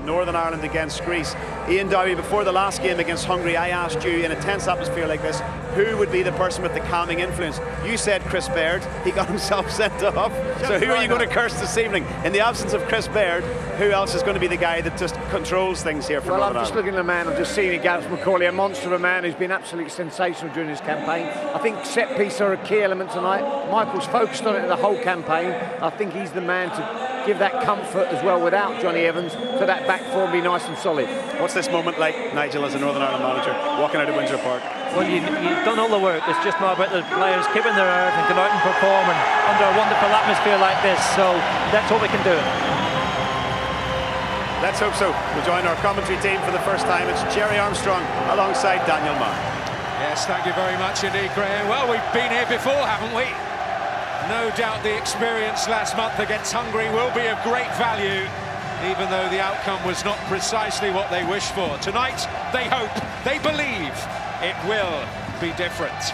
Northern Ireland against Greece. Ian Dowie, before the last game against Hungary, I asked you, in a tense atmosphere like this, who would be the person with the calming influence? You said Chris Baird. He got himself sent off. So who are you going to curse this evening? In the absence of Chris Baird, who else is going to be the guy that just controls things here for Northern Ireland? I'm just looking at the man. I'm just seeing Gareth McCauley, a monster of a man who's been absolutely sensational during his campaign. I think set piece are a key element tonight. Michael's focused on it the whole campaign. I think he's the man to give that comfort as well without Johnny Evans, for that back four be nice and solid. What's this moment like, Nigel, as a Northern Ireland manager, walking out of Windsor Park? Well, you've done all the work. It's just now about the players keeping their nerve and come out and perform under a wonderful atmosphere like this. So that's what we can do. Let's hope so. We'll join our commentary team for the first time. It's Jerry Armstrong alongside Daniel Marr. Yes, thank you very much indeed, Graham. Well, we've been here before, haven't we? No doubt the experience last month against Hungary will be of great value, even though the outcome was not precisely what they wished for. Tonight, they hope, they believe it will be different.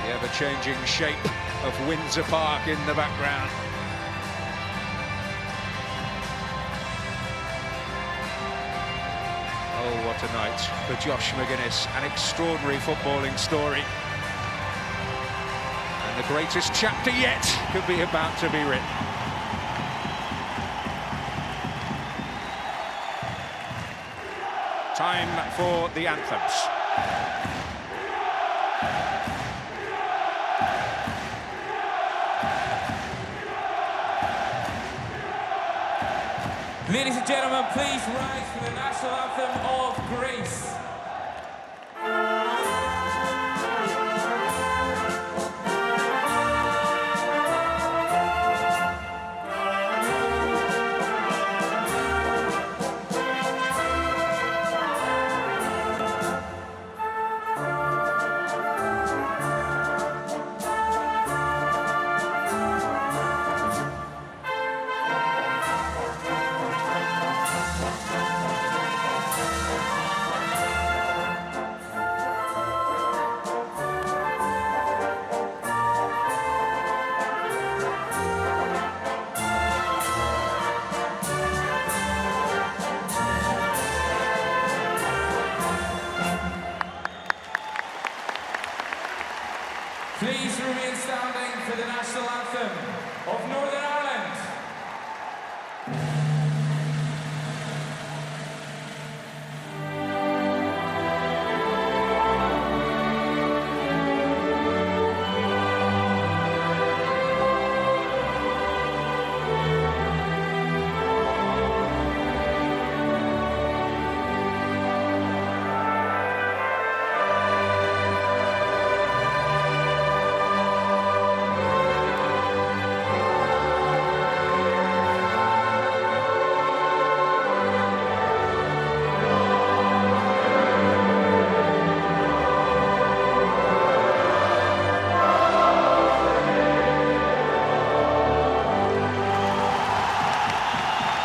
The ever-changing shape of Windsor Park in the background. Oh, what a night for Josh McGuinness. An extraordinary footballing story. And the greatest chapter yet could be about to be written. Time for the anthems. Ladies and gentlemen, please rise for the national anthem of Greece. Please remain standing for the national anthem of Northern Ireland.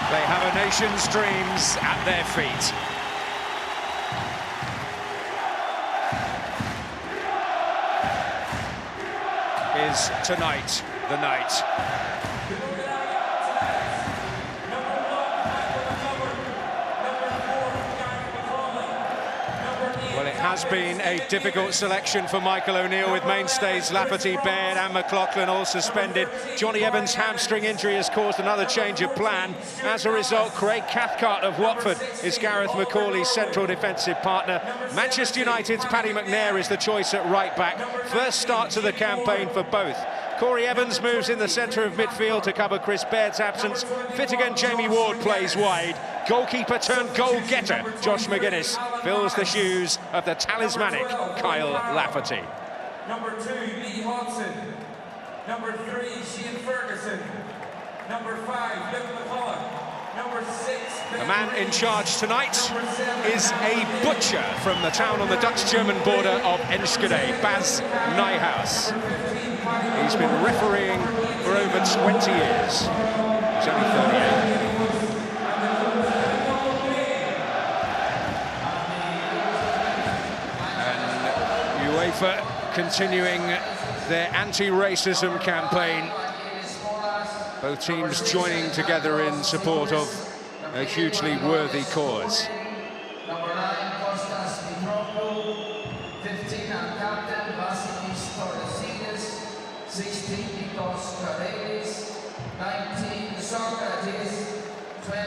They have a nation's dreams at their feet. Is tonight the night? Well, it has been a difficult selection for Michael O'Neill, with mainstays Lafferty, Baird and McLaughlin all suspended. Johnny Evans' hamstring injury has caused another change of plan. As a result, Craig Cathcart of Watford is Gareth McCauley's central defensive partner. Manchester United's Paddy McNair is the choice at right back. First start to the campaign for both. Corey Evans moves in the centre of midfield to cover Chris Baird's absence. Fittigan Jamie Ward plays wide. Goalkeeper turned goal-getter Josh McGuinness fills the shoes of the talismanic Kyle Lafferty. Number 2, Lee Hodson. Number 3, Shane Ferguson. Number 5, Luke McCullough. Number 6... The man in charge tonight is a butcher from the town on the Dutch-German border of Enschede, Bas Nijhuis. He's been refereeing for over 20 years. He's only 38. UEFA continuing their anti-racism campaign. Both teams joining together in support of a hugely worthy cause. Number 9, Kostas Mitroglou. 15, our captain, Vasilis Torresidis. 16, Nikos Karelis. 19, Socrates. 20,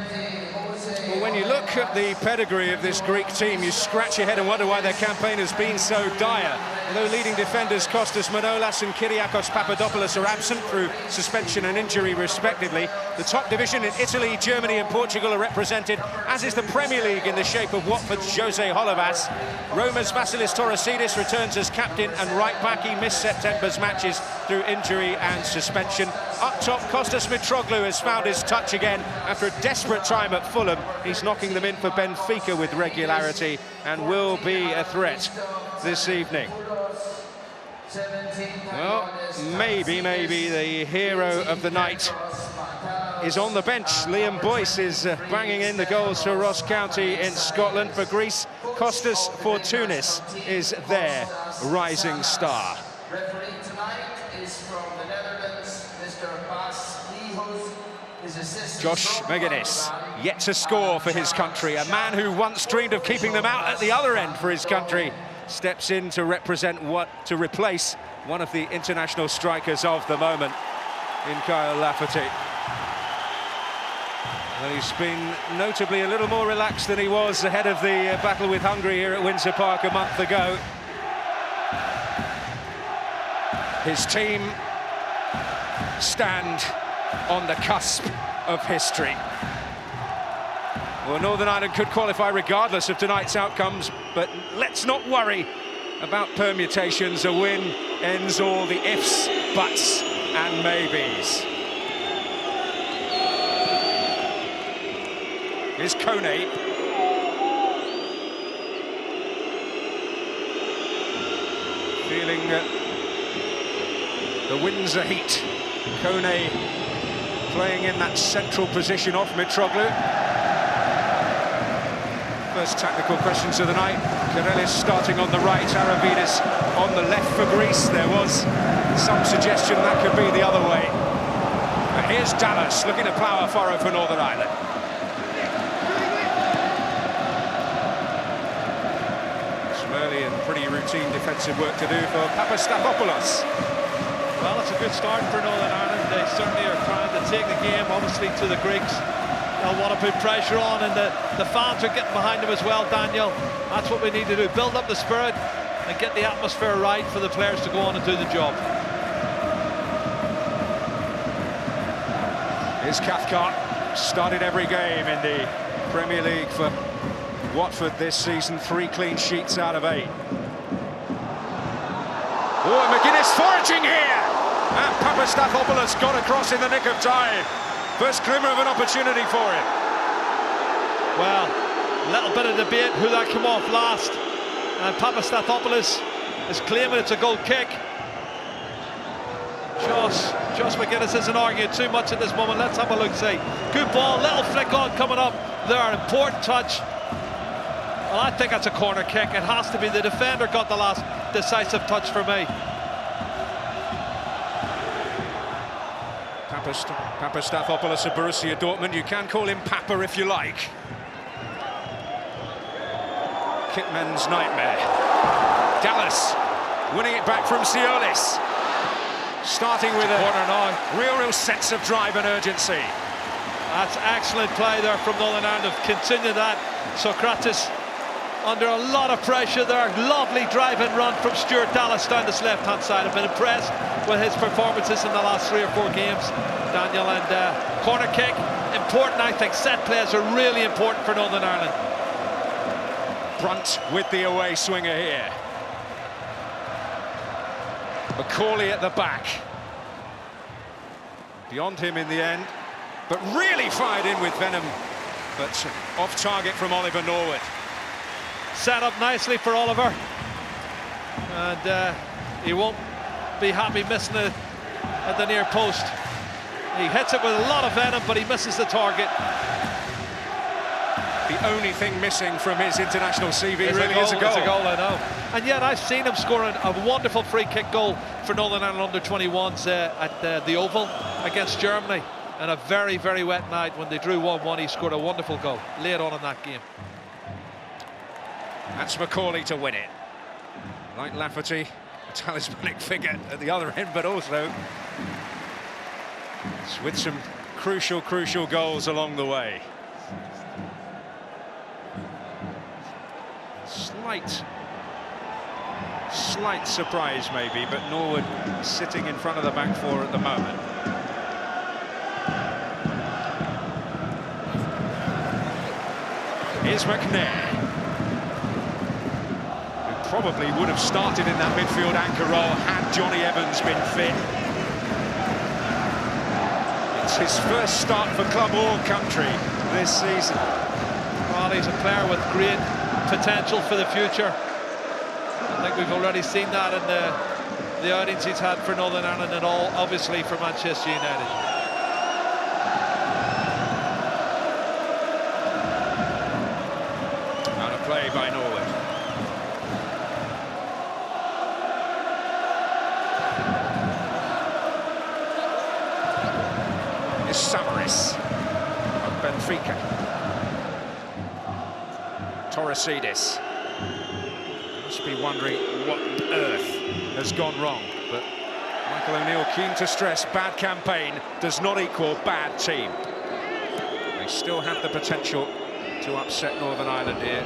Jose. Well, when you look at the pedigree of this Greek team, you scratch your head and wonder why their campaign has been so dire. Although leading defenders Kostas Manolas and Kyriakos Papadopoulos are absent through suspension and injury respectively, the top division in Italy, Germany and Portugal are represented, as is the Premier League in the shape of Watford's Jose Holovas. Roma's Vasilis Torresidis returns as captain and right back. He missed September's matches through injury and suspension. Up top, Kostas Mitroglou has found his touch again after a desperate time at Fulham. He's knocking them in for Benfica with regularity and will be a threat this evening. Well, maybe the hero of the night is on the bench. Liam Boyce is banging in the goals for Ross County in Scotland. For Greece, Kostas Fortounis is their rising star. Referee tonight is from the Netherlands, Mr. Bas Lihos. His assistant Josh McGuinness, yet to score for his country. A man who once dreamed of keeping them out at the other end for his country steps in to replace one of the international strikers of the moment in Kyle Lafferty. Well, he's been notably a little more relaxed than he was ahead of the battle with Hungary here at Windsor Park a month ago. His team stand on the cusp of history. Well, Northern Ireland could qualify regardless of tonight's outcomes, but let's not worry about permutations. A win ends all the ifs, buts and maybes. Here's Kone. Feeling the Windsor heat. Kone playing in that central position off Mitroglou. First tactical questions of the night. Karelis starting on the right, Aravidis on the left for Greece. There was some suggestion that could be the other way. But here's Dallas looking to plough a furrow for Northern Ireland. Some early and pretty routine defensive work to do for Papastathopoulos. Well, it's a good start for Northern Ireland. They certainly are trying to take the game, obviously, to the Greeks. They'll want to put pressure on, and the fans are getting behind them as well, Daniel. That's what we need to do, build up the spirit and get the atmosphere right for the players to go on and do the job. Here's Cathcart, started every game in the Premier League for Watford this season, 3 clean sheets out of 8. Oh, McGuinness foraging here! And Papastathopoulos got across in the nick of time. First glimmer of an opportunity for him. Well, a little bit of debate who that came off last. And Papastathopoulos is claiming it's a goal kick. Josh McGuinness isn't arguing too much at this moment. Let's have a look-see. Good ball, little flick on coming up there, important touch. Well, I think that's a corner kick. It has to be. The defender got the last decisive touch for me. Papastathopoulos of Borussia Dortmund. You can call him Papa if you like. Kitman's nightmare. Dallas winning it back from Siolis. Starting with a real sense of drive and urgency. That's excellent play there from Northern Ireland. Continue that. Socrates under a lot of pressure there. Lovely drive and run from Stuart Dallas down this left-hand side. I've been impressed with his performances in the last 3 or 4 games, Daniel. And corner kick, important, I think. Set plays are really important for Northern Ireland. Brunt with the away swinger here. Macaulay at the back. Beyond him in the end, but really fired in with venom. But off target from Oliver Norwood. Set up nicely for Oliver. And he won't be happy missing it at the near post. He hits it with a lot of venom, but he misses the target. The the only thing missing from his international CV It's really is a goal. It's a goal, I know. And yet I've seen him scoring a wonderful free kick goal for Northern Ireland under-21s at the Oval against Germany. And a very, very wet night when they drew 1-1, he scored a wonderful goal late on in that game. That's Macaulay to win it. Like Lafferty, a talismanic figure at the other end, but also with some crucial goals along the way. Slight surprise maybe, but Norwood sitting in front of the back four at the moment. Here's McNair, who probably would have started in that midfield anchor role had Johnny Evans been fit. It's his first start for club or country this season. Well, he's a player with great potential for the future. I think we've already seen that in the outings he's had for Northern Ireland and all, obviously, for Manchester United. And a play by Norwood. Is Samaris of Benfica. Torresidis. Must be wondering what on earth has gone wrong, but Michael O'Neill keen to stress bad campaign does not equal bad team. They still have the potential to upset Northern Ireland here.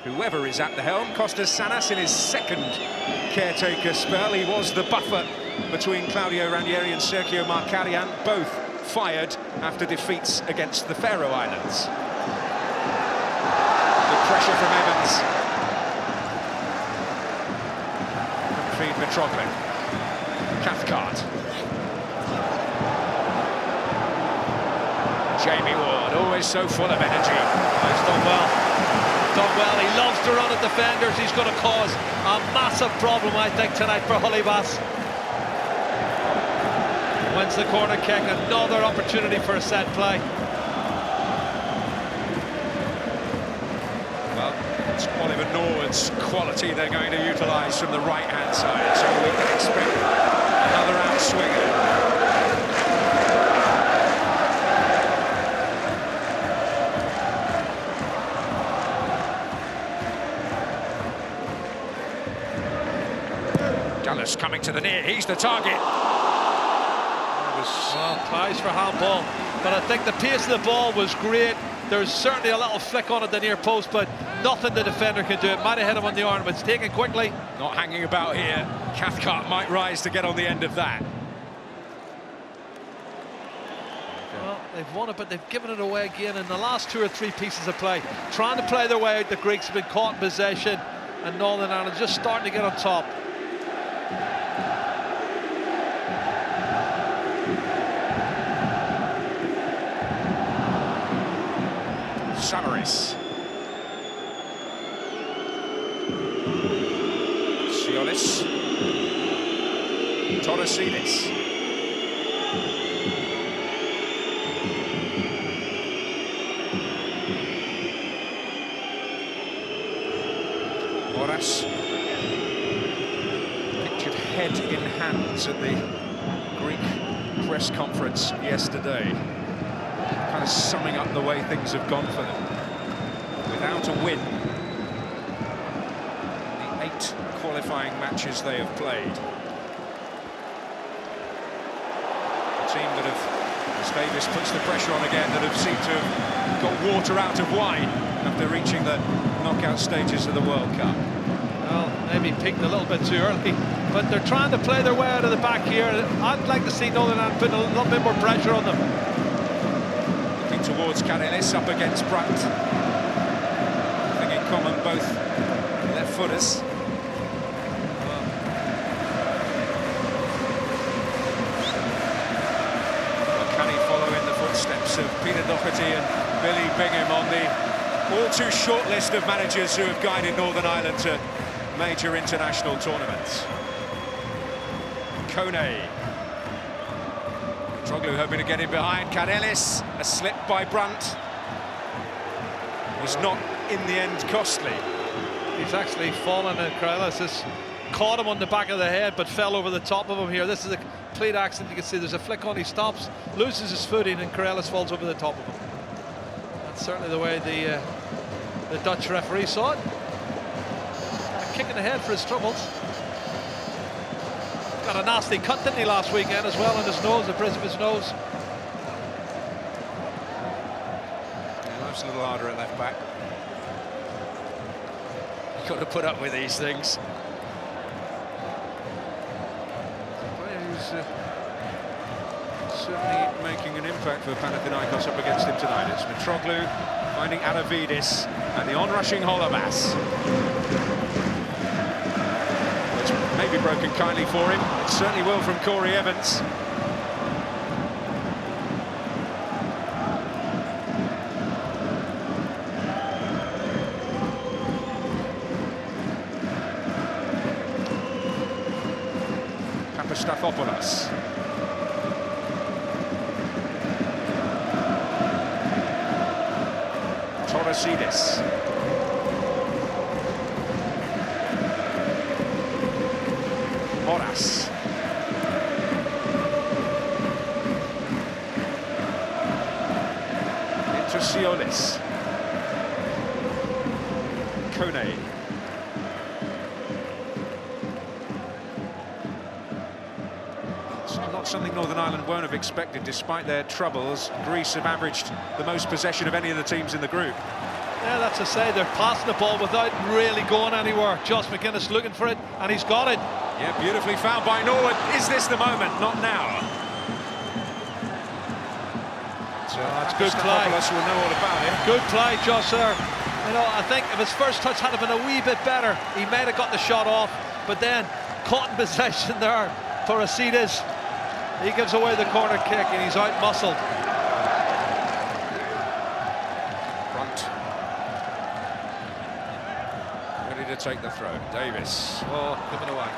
Whoever is at the helm, Costas Sanas in his second caretaker spell. He was the buffer between Claudio Ranieri and Sergio Markarian, both fired after defeats against the Faroe Islands. Pressure from Evans. Feed Mitroglou. Cathcart. Jamie Ward, always so full of energy. He's done well. Done well. He loves to run at defenders. He's going to cause a massive problem, I think, tonight for Hollybass. Wins the corner kick. Another opportunity for a set play. It's Oliver Norwood's quality they're going to utilise from the right-hand side, so we can expect another outswinger. Gallus coming to the near, he's the target. Well, tries for handball, but I think the pace of the ball was great. There's certainly a little flick on at the near post, but nothing the defender can do. It might have hit him on the arm, but it's taken quickly. Not hanging about here. Cathcart might rise to get on the end of that. Well, they've won it, but they've given it away again in the last 2 or 3 pieces of play. Trying to play their way out, the Greeks have been caught in possession, and Northern Ireland just starting to get on top. Samaris. Siolis. Torresidis. Moras. Pictured head in hands at the Greek press conference yesterday. Kind of summing up the way things have gone for them. Without a win, the 8 qualifying matches they have played. A team that have, as Davis puts the pressure on again, that have seemed to have got water out of wine after reaching the knockout stages of the World Cup. Well, maybe peaked a little bit too early, but they're trying to play their way out of the back here. I'd like to see Northern Ireland putting a little bit more pressure on them. Towards Karelis, up against Brunt. Nothing in common, both left footers. Well, can he follow in the footsteps of Peter Doherty and Billy Bingham on the all too short list of managers who have guided Northern Ireland to major international tournaments? Kone Troglu hoping to get in behind. Kadelis, a slip by Brunt. Was not, in the end, costly. He's actually fallen, and Karelis has caught him on the back of the head, but fell over the top of him here. This is a complete accident. You can see there's a flick on, he stops, loses his footing, and Karelis falls over the top of him. That's certainly the way the Dutch referee saw it. A kick in the head for his troubles. Got a nasty cut, didn't he, last weekend as well, on his nose, the bridge of his nose. Life's a little harder at left back. You've got to put up with these things. A player who's certainly making an impact for Panathinaikos up against him tonight. It's Mitroglou finding Adavidis and the onrushing Holobas. Which may be broken kindly for him. It certainly will from Corey Evans. Papastafopoulos. Torosidis. Moras. Intersiolis. Kone. It's not something Northern Ireland won't have expected, despite their troubles. Greece have averaged the most possession of any of the teams in the group. Yeah, that's to say they're passing the ball without really going anywhere. Josh McGuinness looking for it, and he's got it. Yeah, beautifully fouled by Norwood. Is this the moment? Not now. So that's good play. Will know all about it. Good play, Josh, there. You know, I think if his first touch had been a wee bit better, he might have got the shot off, but then caught in possession there. Torosidis, he gives away the corner kick, and he's out-muscled. Brunt. Ready to take the throw. Davis. Oh, given away.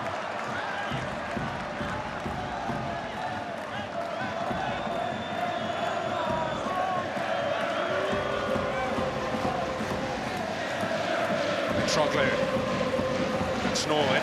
Troglu. That's Norwood.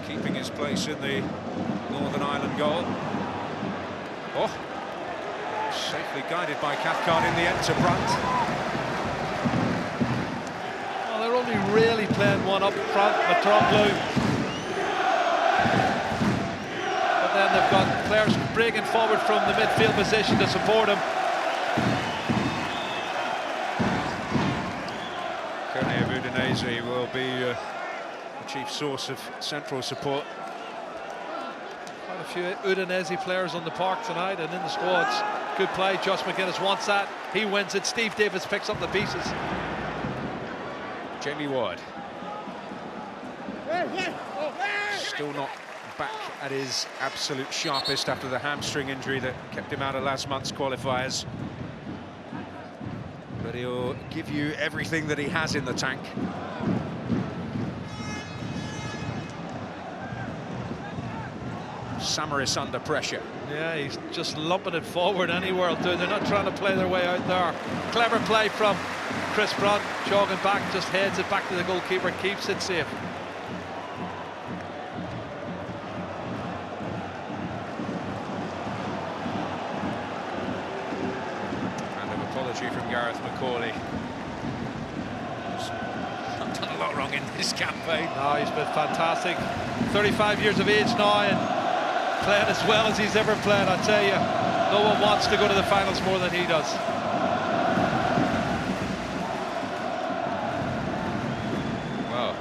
Keeping his place in the Northern Ireland goal. Oh, safely guided by Cathcart in the end to Brunt. Well, they're only really playing one up front, Mitroglou. But then they've got players breaking forward from the midfield position to support him. Kone of Udinese will be the chief source of central support. Quite a few Udinese players on the park tonight and in the squads. Good play, Josh McGuinness wants that. He wins it. Steve Davis picks up the pieces. Jamie Ward. Still not back at his absolute sharpest after the hamstring injury that kept him out of last month's qualifiers. But he'll give you everything that he has in the tank. Samaris under pressure. Yeah, he's just lumping it forward anywhere will do. They're not trying to play their way out there. Clever play from Chris Brunt, jogging back, just heads it back to the goalkeeper, keeps it safe. And an apology from Gareth McCauley. I've done a lot wrong in this campaign. No, he's been fantastic. 35 years of age now, and playing as well as he's ever played. I tell you, no one wants to go to the finals more than he does. Well,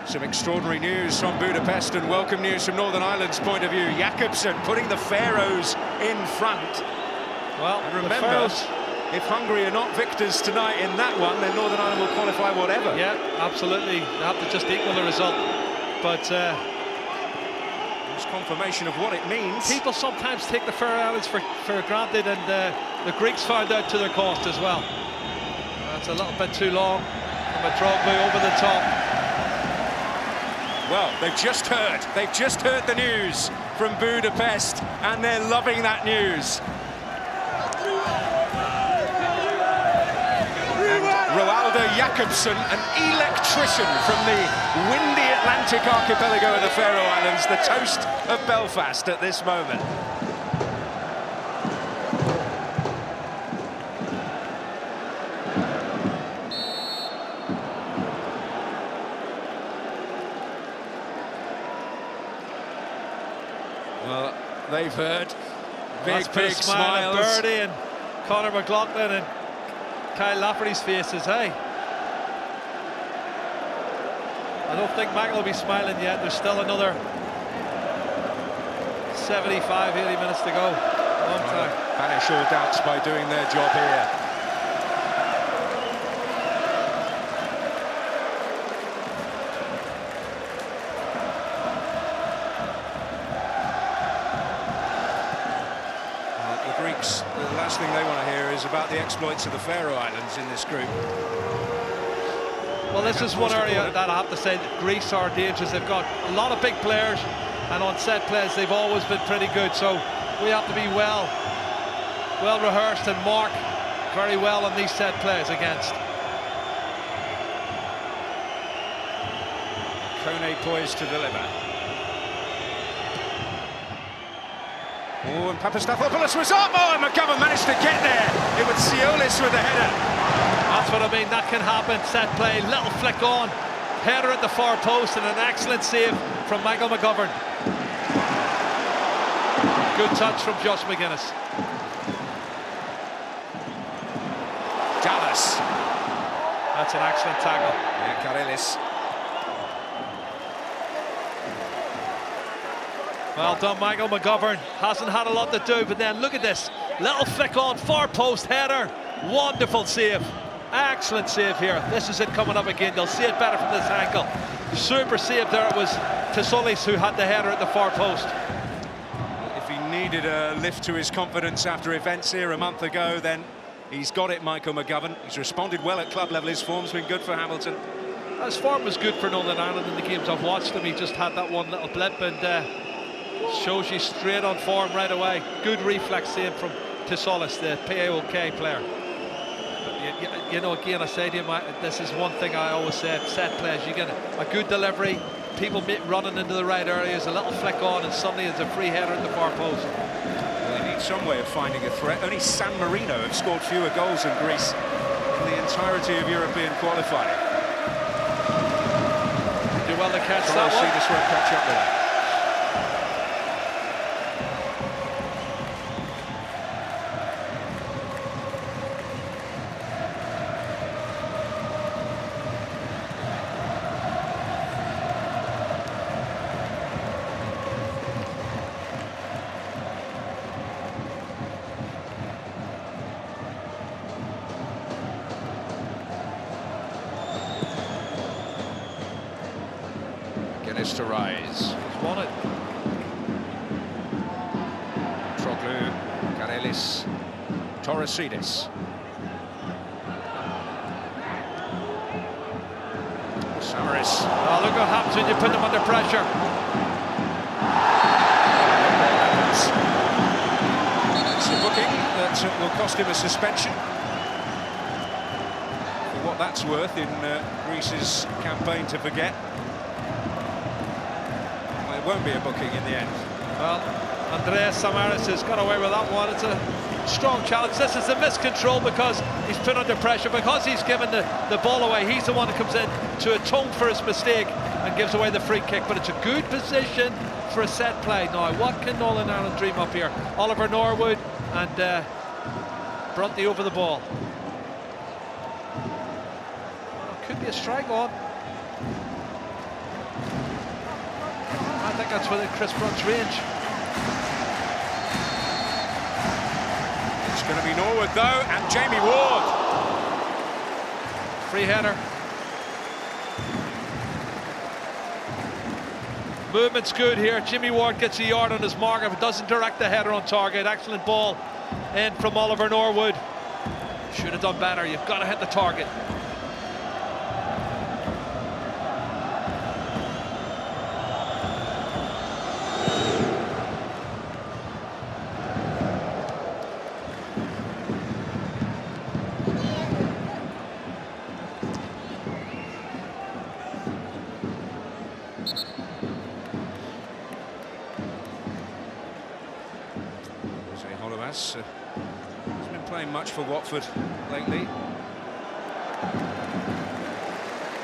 some extraordinary news from Budapest and welcome news from Northern Ireland's point of view. Jakobsen putting the Pharaohs in front. Well, and remember, if Hungary are not victors tonight in that one, then Northern Ireland will qualify whatever. Yeah, absolutely. They have to just equal the result. but it's confirmation of what it means. people sometimes take the Faroe Islands for granted, and the Greeks found out to their cost as well. That's a little bit too long from a Drogba over the top. Well, they've just heard the news from Budapest, and they're loving that news. And Roaldo Jakobsen, an electrician from the windy Atlantic archipelago of the Faroe Islands, the toast of Belfast at this moment. Well, they've heard big Smile smiles. and Birdie and Conor McLaughlin and Kyle Lafferty's faces, hey. I don't think Michael will be smiling yet. There's still another 75, 80 minutes to go. Long time. Banish all doubts by doing their job here. The Greeks, the last thing they want to hear is about the exploits of the Faroe Islands in this group. Well, this is one area that I have to say that Greece are dangerous. They've got a lot of big players, and on set plays they've always been pretty good. So we have to be well rehearsed and mark very well on these set plays against. Kone poised to deliver. Oh, and Papastathopoulos was up. Oh, and McGovern managed to get there. It was Siolis with the header. That's what I mean, that can happen. Set play, little flick on, header at the far post, and an excellent save from Michael McGovern. Good touch from Josh McGuinness. Dallas. That's an excellent tackle. Yeah, Karelis. Well done, Michael McGovern. Hasn't had a lot to do, but then look at this. Little flick on, far post header. Wonderful save. Excellent save here. This is it coming up again. They'll see it better from this angle. Super save there. It was Tesoulis who had the header at the far post. If he needed a lift to his confidence after events here a month ago, then he's got it, Michael McGovern. He's responded well at club level. His form's been good for Hamilton. His form was good for Northern Ireland in the games I've watched him. He just had that one little blip, and shows you straight on form right away. Good reflex save from Tesoulis, the PAOK player. You know, again, I say to you, this is one thing I always said, set plays, you get a good delivery, people running into the right areas, a little flick on, and suddenly it's a free header at the far post. Well, they need some way of finding a threat. Only San Marino have scored fewer goals than Greece in the entirety of European qualifying. Do well to catch that one. See this won't catch up with that. To rise. He's won it. Troglu, Karelis, Torosidis. Samaris. Oh, look what happens when you put them under pressure. It's a booking that will cost him a suspension. For what that's worth in Greece's campaign to forget. It won't be a booking in the end. Well, Andreas Samaris has got away with that one. It's a strong challenge. This is a miscontrol because he's put under pressure, because he's given the ball away. He's the one that comes in to atone for his mistake and gives away the free kick. But it's a good position for a set play. Now, what can Northern Ireland dream up here? Oliver Norwood and Brunty over the ball. Could be a strike on. I think that's within Chris Brunt's range. It's going to be Norwood though, and Jamie Ward. Free header. Movement's good here. Jimmy Ward gets a yard on his mark. If it doesn't direct the header on target, excellent ball in from Oliver Norwood. Should have done better. You've got to hit the target. Has been playing much for Watford lately.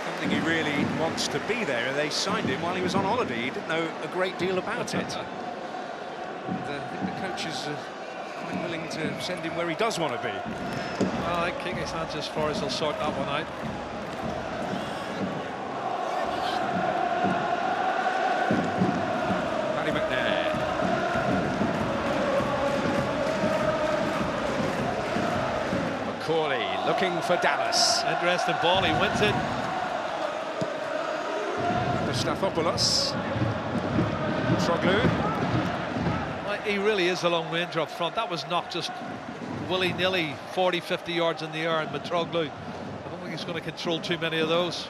Don't think he really wants to be there. They signed him while he was on holiday. He didn't know a great deal about it. And, I think the coach is quite willing to send him where he does want to be. Well, I think his hands as far as he'll sort that one out. Looking for Dallas. Interesting ball, he wins it. Stathopoulos. Troglu. Well, he really is a long ranger up front. That was not just willy-nilly 40-50 yards in the air, and Troglu, I don't think he's going to control too many of those.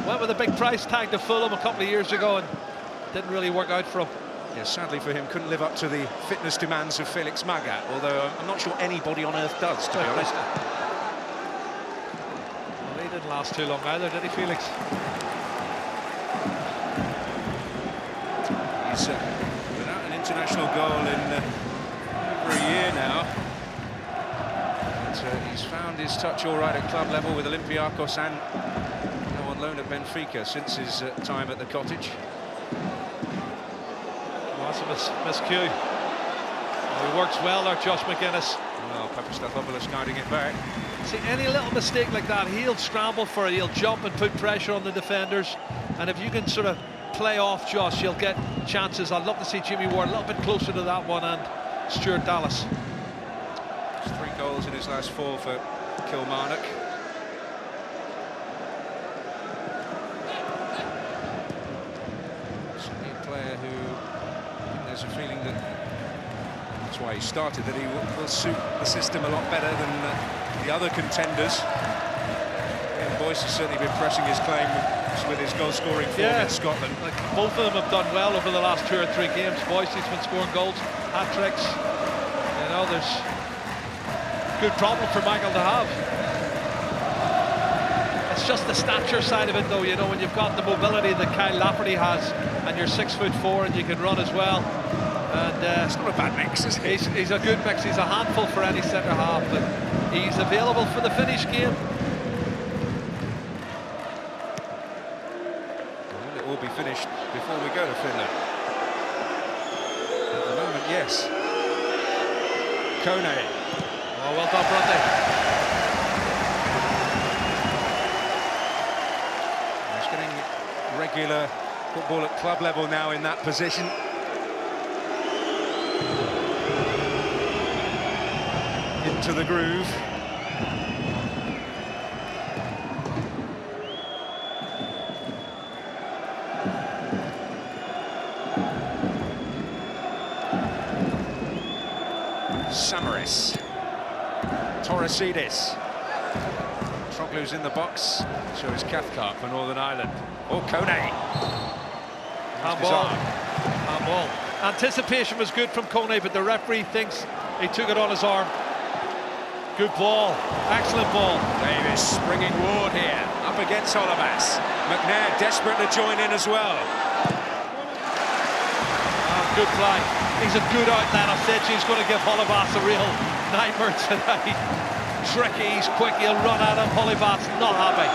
Went with a big price tag to Fulham a couple of years ago and didn't really work out for him. Yeah, sadly for him, couldn't live up to the fitness demands of Felix Magath, although I'm not sure anybody on earth does, to be honest. Well, he didn't last too long either, did he, Felix? He's without an international goal in over a year now. But he's found his touch all right at club level with Olympiacos and now on loan at Benfica since his time at the Cottage. That's a miscue. He works well there, Josh McGuinness. Well, Papastathopoulos guiding it back. See, any little mistake like that, he'll scramble for it, he'll jump and put pressure on the defenders. And if you can sort of play off Josh, you'll get chances. I'd love to see Jimmy Ward a little bit closer to that one, and Stuart Dallas. 3 goals in his last 4 for Kilmarnock. Certainly a player who, there's a feeling that that's why he started, that he will suit the system a lot better than the other contenders. And Boyce has certainly been pressing his claim with his goal-scoring form in Scotland. Like, both of them have done well over the last 2 or 3 games. Boyce has been scoring goals, hat-tricks. You know, there's a good problem for Michael to have. It's just the stature side of it, though. You know, when you've got the mobility that Kyle Lafferty has, and you're 6'4" and you can run as well. And it's not a bad mix, is it? He's a good mix. He's a handful for any centre half, but he's available for the finish game. Well, it will be finished before we go to Finland. At the moment, yes. Kone. Oh, well done, Bronte. He's getting regular football at club level now in that position. Into the groove. Samaris. Torresidis. Troglu's in the box. So is Cathcart for Northern Ireland. Oh, Kone. Handball. Anticipation was good from Kone, but the referee thinks he took it on his arm. Good ball. Excellent ball. Davis springing Ward here. Up against Olivas. McNair desperate to join in as well. Good play. He's a good outlet. I said she's going to give Olivas a real nightmare today. Tricky, he's quick, he'll run at him. Olivas not happy.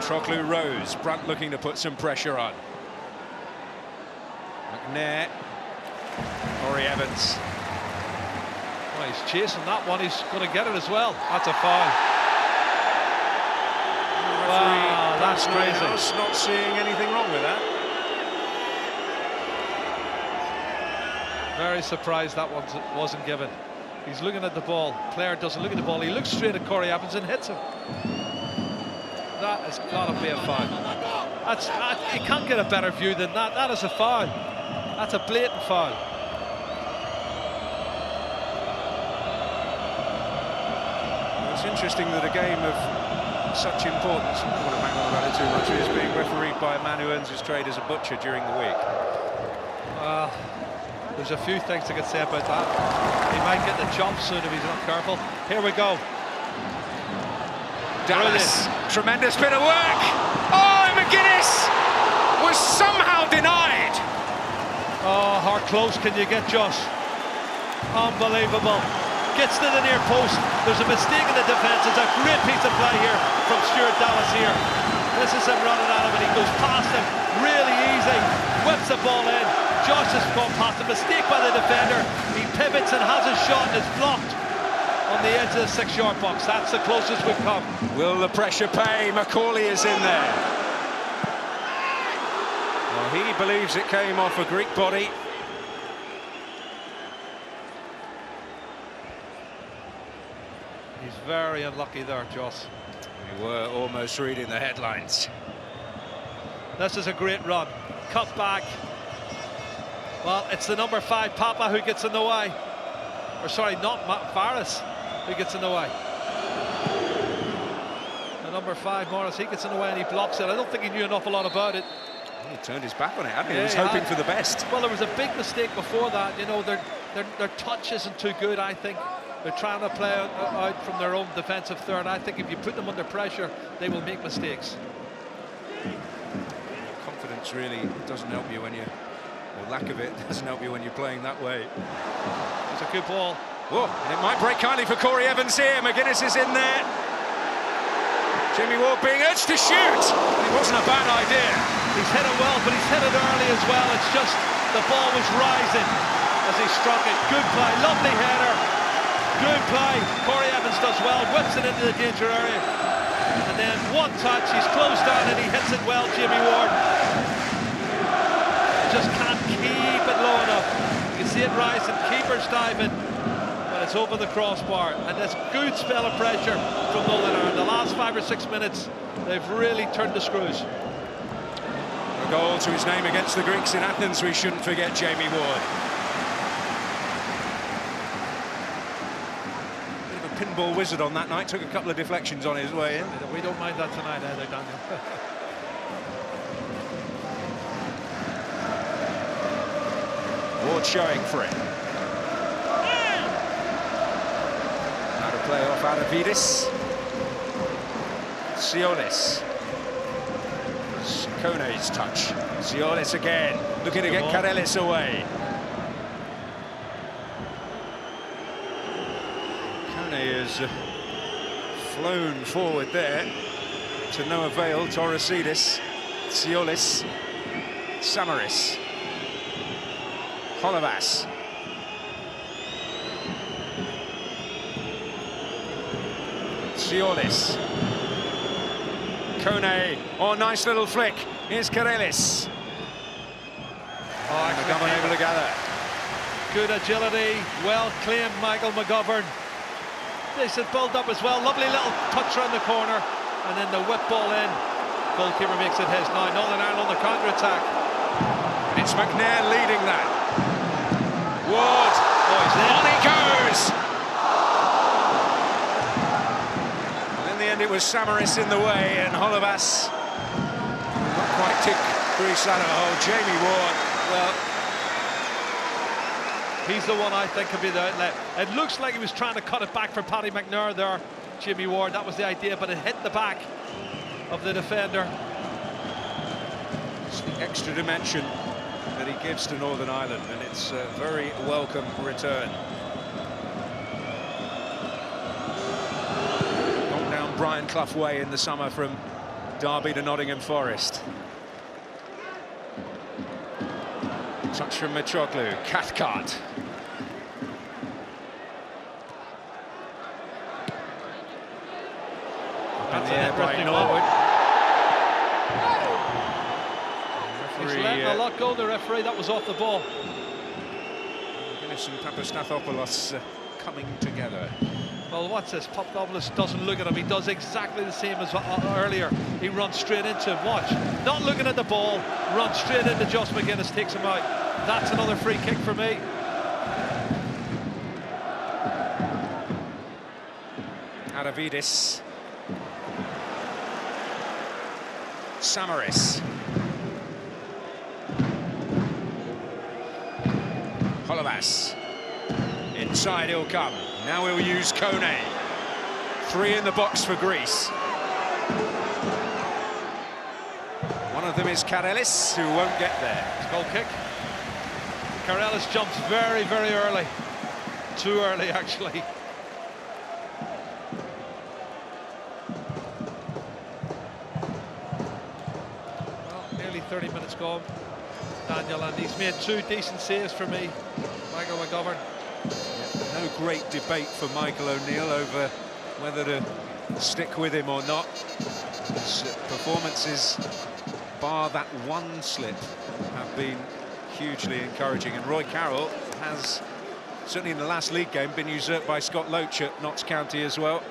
Troglu rose, Brunt looking to put some pressure on. McNair, Corey Evans. Well, he's chasing that one. He's going to get it as well. That's a foul. Wow, that's crazy. Not seeing anything wrong with that. Very surprised that one wasn't given. He's looking at the ball. Player doesn't look at the ball. He looks straight at Corey Evans and hits him. That has got to be a foul. You can't get a better view than that. That is a foul. That's a blatant foul. It's interesting that a game of such importance, I don't want to bang on about it too much, is being refereed by a man who earns his trade as a butcher during the week. There's a few things I could say about that. He might get the chop soon if he's not careful. Here we go. Dallas, tremendous bit of work. Oh, McGuinness was somehow denied. Oh, how close can you get, Josh? Unbelievable. Gets to the near post. There's a mistake in the defence. It's a great piece of play here from Stuart Dallas here. This is him running at him and he goes past him really easy. Whips the ball in. Josh has gone past a mistake by the defender. He pivots and has a shot and is blocked on the edge of the 6-yard box. That's the closest we've come. Will the pressure pay? Macaulay is in there. Well, he believes it came off a Greek body. He's very unlucky there, Joss. We were almost reading the headlines. This is a great run. Cut back. Well, it's the number 5, Papa, who gets in the way. Or sorry, not Faris, who gets in the way. The number 5, Morris, he gets in the way and he blocks it. I don't think he knew an awful lot about it. He turned his back on it, hadn't he? He was hoping for the best. Well, there was a big mistake before that. You know, their touch isn't too good, I think. They're trying to play out from their own defensive third. I think if you put them under pressure, they will make mistakes. Confidence really doesn't help you when you, or lack of it doesn't help you when you're playing that way. It's a good ball. Oh, and it might break kindly for Corey Evans here. McGuinness is in there. Jimmy Ward being urged to shoot. It wasn't a bad idea. He's hit it well, but he's hit it early as well. It's just the ball was rising as he struck it. Good play, lovely header. Good play. Corey Evans does well, whips it into the danger area. And then one touch, he's closed down and he hits it well, Jimmy Ward. Just can't keep it low enough. You can see it rising, keeper's diving, but it's over the crossbar. And there's a good spell of pressure from Northern Ireland. The last 5 or 6 minutes, they've really turned the screws. A goal to his name against the Greeks in Athens. We shouldn't forget Jamie Ward. Pinball wizard on that night, took a couple of deflections on his way in. We don't mind that tonight either, Daniel. Ward showing for it. Now to play off out of Vidis. Siolis. Kone's touch. Siolis again, looking to get Karelis away. Has flown forward there to no avail. Torosidis, Siolis, Samaris, Holovas. Siolis. Kone, oh, nice little flick. Here's Karelis. Oh, McGovern able to gather. Good agility, well claimed, Michael McGovern. They should build up as well. Lovely little touch around the corner, and then the whip ball in. Goalkeeper makes it his. Now Northern Ireland on the counter-attack. It's McNair leading that. Ward, on he goes! And in the end it was Samaris in the way, and Holovas not quite tick through center. Oh, Jamie Ward, well, he's the one I think could be the outlet. It looks like he was trying to cut it back for Paddy McNair there, Jimmy Ward. That was the idea, but it hit the back of the defender. It's the extra dimension that he gives to Northern Ireland, and it's a very welcome return. Gone down Brian Clough Way in the summer from Derby to Nottingham Forest. Touch from Mitroglou, Cathcart. That's in the an air by interesting Norwood. He's letting a lot go, the referee. That was off the ball. Guinness and Papastathopoulos coming together. Well, what's this? Papadopoulos doesn't look at him. He does exactly the same as earlier. He runs straight into him. Watch. Not looking at the ball. Runs straight into Josh McGuinness, takes him out. That's another free kick for me. Aravidis. Samaris. Holovas. Inside he'll come. Now he'll use Kone. 3 in the box for Greece. One of them is Karelis, who won't get there. It's goal kick. Karelis jumps very, very early. Too early, actually. Well, nearly 30 minutes gone, Daniel, and he's made 2 decent saves for me, Michael McGovern. No great debate for Michael O'Neill over whether to stick with him or not. His performances, bar that one slip, have been hugely encouraging. And Roy Carroll has, certainly in the last league game, been usurped by Scott Loach at Notts County as well.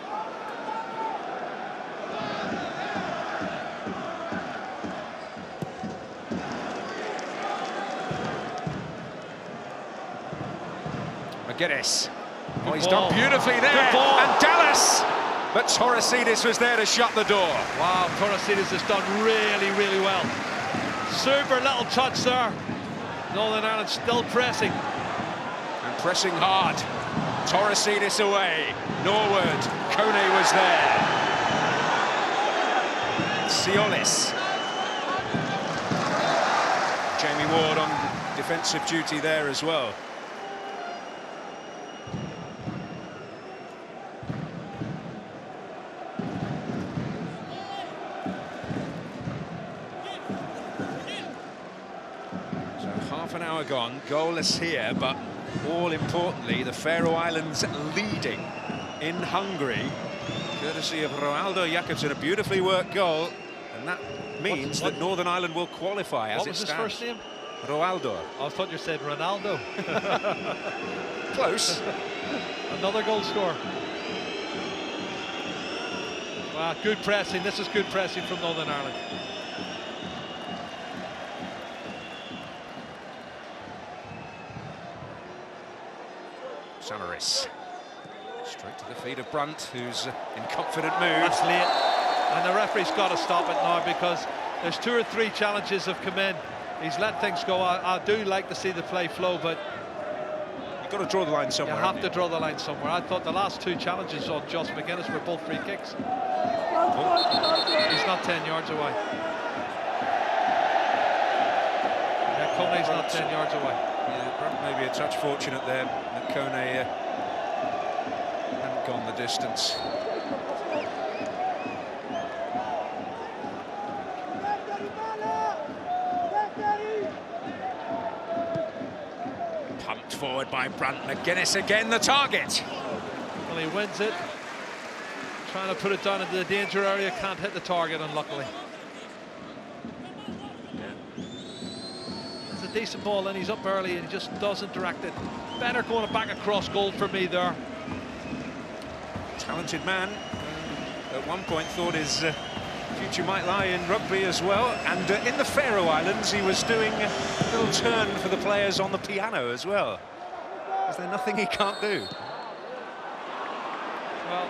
McGuinness. Oh, he's done beautifully there. And Dallas! But Torosidis was there to shut the door. Wow, Torosidis has done really, really well. Super little touch there. Northern Ireland still pressing. And pressing hard. Torosidis away. Norwood. Kone was there. Siolis. Jamie Ward on defensive duty there as well. An hour gone, goalless here, but all importantly, the Faroe Islands leading in Hungary, courtesy of Roaldo Jakobsen, a beautifully worked goal, and that means that Northern Ireland will qualify as it stands. What was his first name? Roaldo. I thought you said Ronaldo. Close. Another goal scorer. Wow, good pressing. This is good pressing from Northern Ireland. Samaris. Straight to the feet of Brunt, who's in confident mood. That's late. And the referee's got to stop it now because there's 2 or 3 challenges have come in. He's let things go. I do like to see the play flow, but you've got to draw the line somewhere. You have to draw the line somewhere. I thought the last 2 challenges on Josh McGuinness were both free kicks. He's not 10 yards away. Yeah, Kone's not 10 yards away. Yeah, Brunt maybe a touch fortunate there that Kone hadn't gone the distance. Pumped forward by Brunt. McGuinness again, the target. Well, he wins it. Trying to put it down into the danger area, can't hit the target, unluckily. Decent ball, and he's up early and he just doesn't direct it. Better going back across goal for me there. Talented man. At one point thought his future might lie in rugby as well, and in the Faroe Islands he was doing a little turn for the players on the piano as well. Is there nothing he can't do? Well,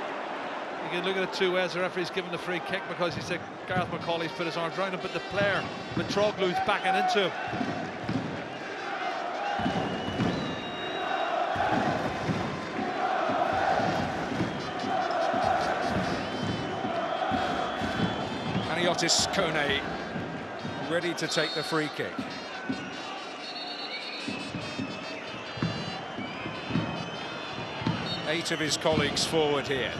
you can look at it 2 ways. The referee's given the free kick because he said Gareth McCauley's put his arms around him, but the player, Mitroglu's backing into him. Otis Kone ready to take the free kick. Eight of his colleagues forward here.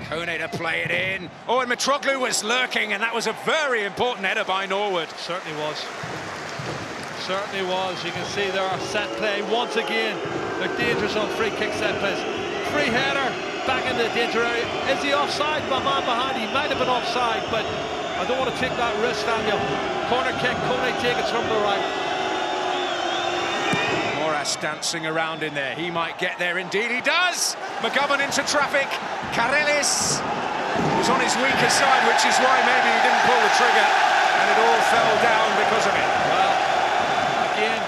Kone to play it in. Oh, and Mitroglu was lurking, and that was a very important header by Norwood. Certainly was. Certainly was. You can see there, set play once again. They're dangerous on free kick set plays. Free header. back into the danger area. Is he offside? My man behind, he might have been offside, but I don't want to take that risk, Daniel. Corner kick, Kone take it from the right. Moras dancing around in there. He might get there, indeed he does! McGovern into traffic. Karelis was on his weaker side, which is why maybe he didn't pull the trigger, and it all fell down because of it. Well, again,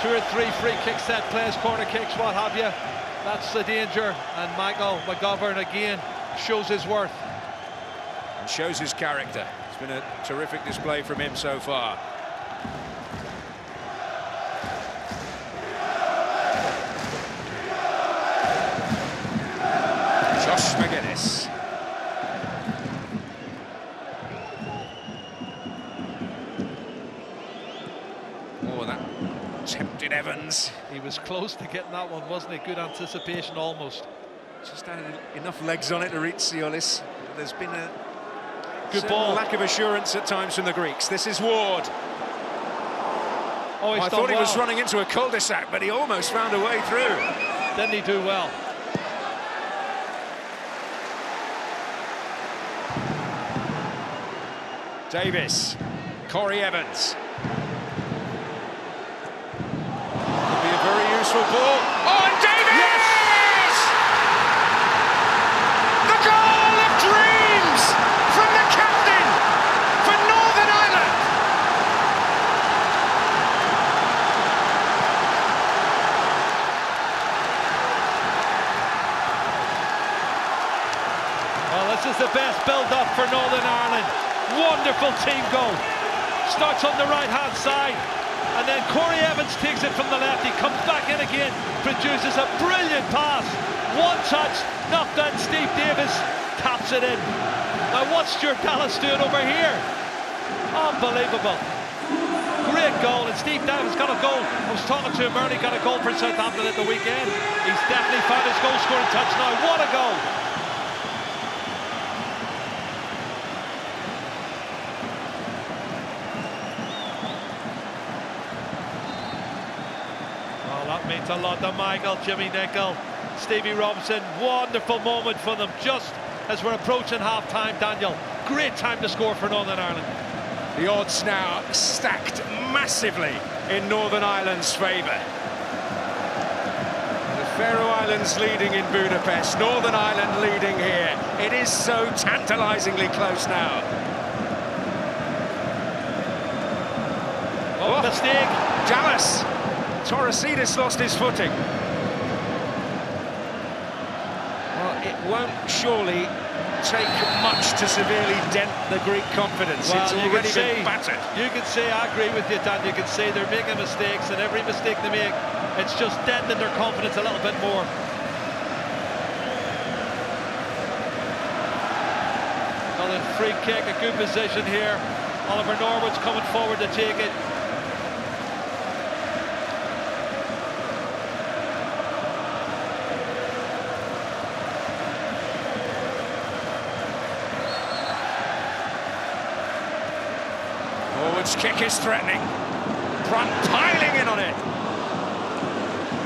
2 or 3 free kick set plays, corner kicks, what have you. That's the danger, and Michael McGovern again shows his worth. And shows his character. It's been a terrific display from him so far. Josh McGuinness. Oh, that tempted Evans. He was close to getting that one, wasn't he? Good anticipation almost. Just had enough legs on it to reach Siolis. There's been a good ball. Lack of assurance at times from the Greeks. This is Ward. Oh, I thought he was running into a cul-de-sac, but he almost found a way through. Didn't he do well? Davis, Corey Evans. Could be a very useful ball. Oh, and Davis! Yes! The goal of dreams from the captain for Northern Ireland. Well, this is the best build-up for Northern Ireland. Wonderful team goal. Starts on the right-hand side, and then Corey Evans takes it from the left. He comes back in again, produces a brilliant pass. One touch, knocked down Steve Davis, taps it in. Now what's Stuart Dallas doing over here? Unbelievable. Great goal, and Steve Davis got a goal. I was talking to him earlier, got a goal for Southampton at the weekend. He's definitely found his goal-scoring touch now. What a goal! That means a lot to Michael, Jimmy Nicholl, Stevie Robinson. Wonderful moment for them just as we're approaching half-time, Daniel. Great time to score for Northern Ireland. The odds now stacked massively in Northern Ireland's favour. The Faroe Islands leading in Budapest, Northern Ireland leading here. It is so tantalisingly close now. Oh, mistake. Dallas. Torresidis lost his footing. Well, it won't surely take much to severely dent the Greek confidence. Well, it's already been battered. You can say, I agree with you, Dan. You can say they're making mistakes, and every mistake they make, it's just denting their confidence a little bit more. Another free kick, a good position here. Oliver Norwood's coming forward to take it. Norwood's kick is threatening. Brunt piling in on it.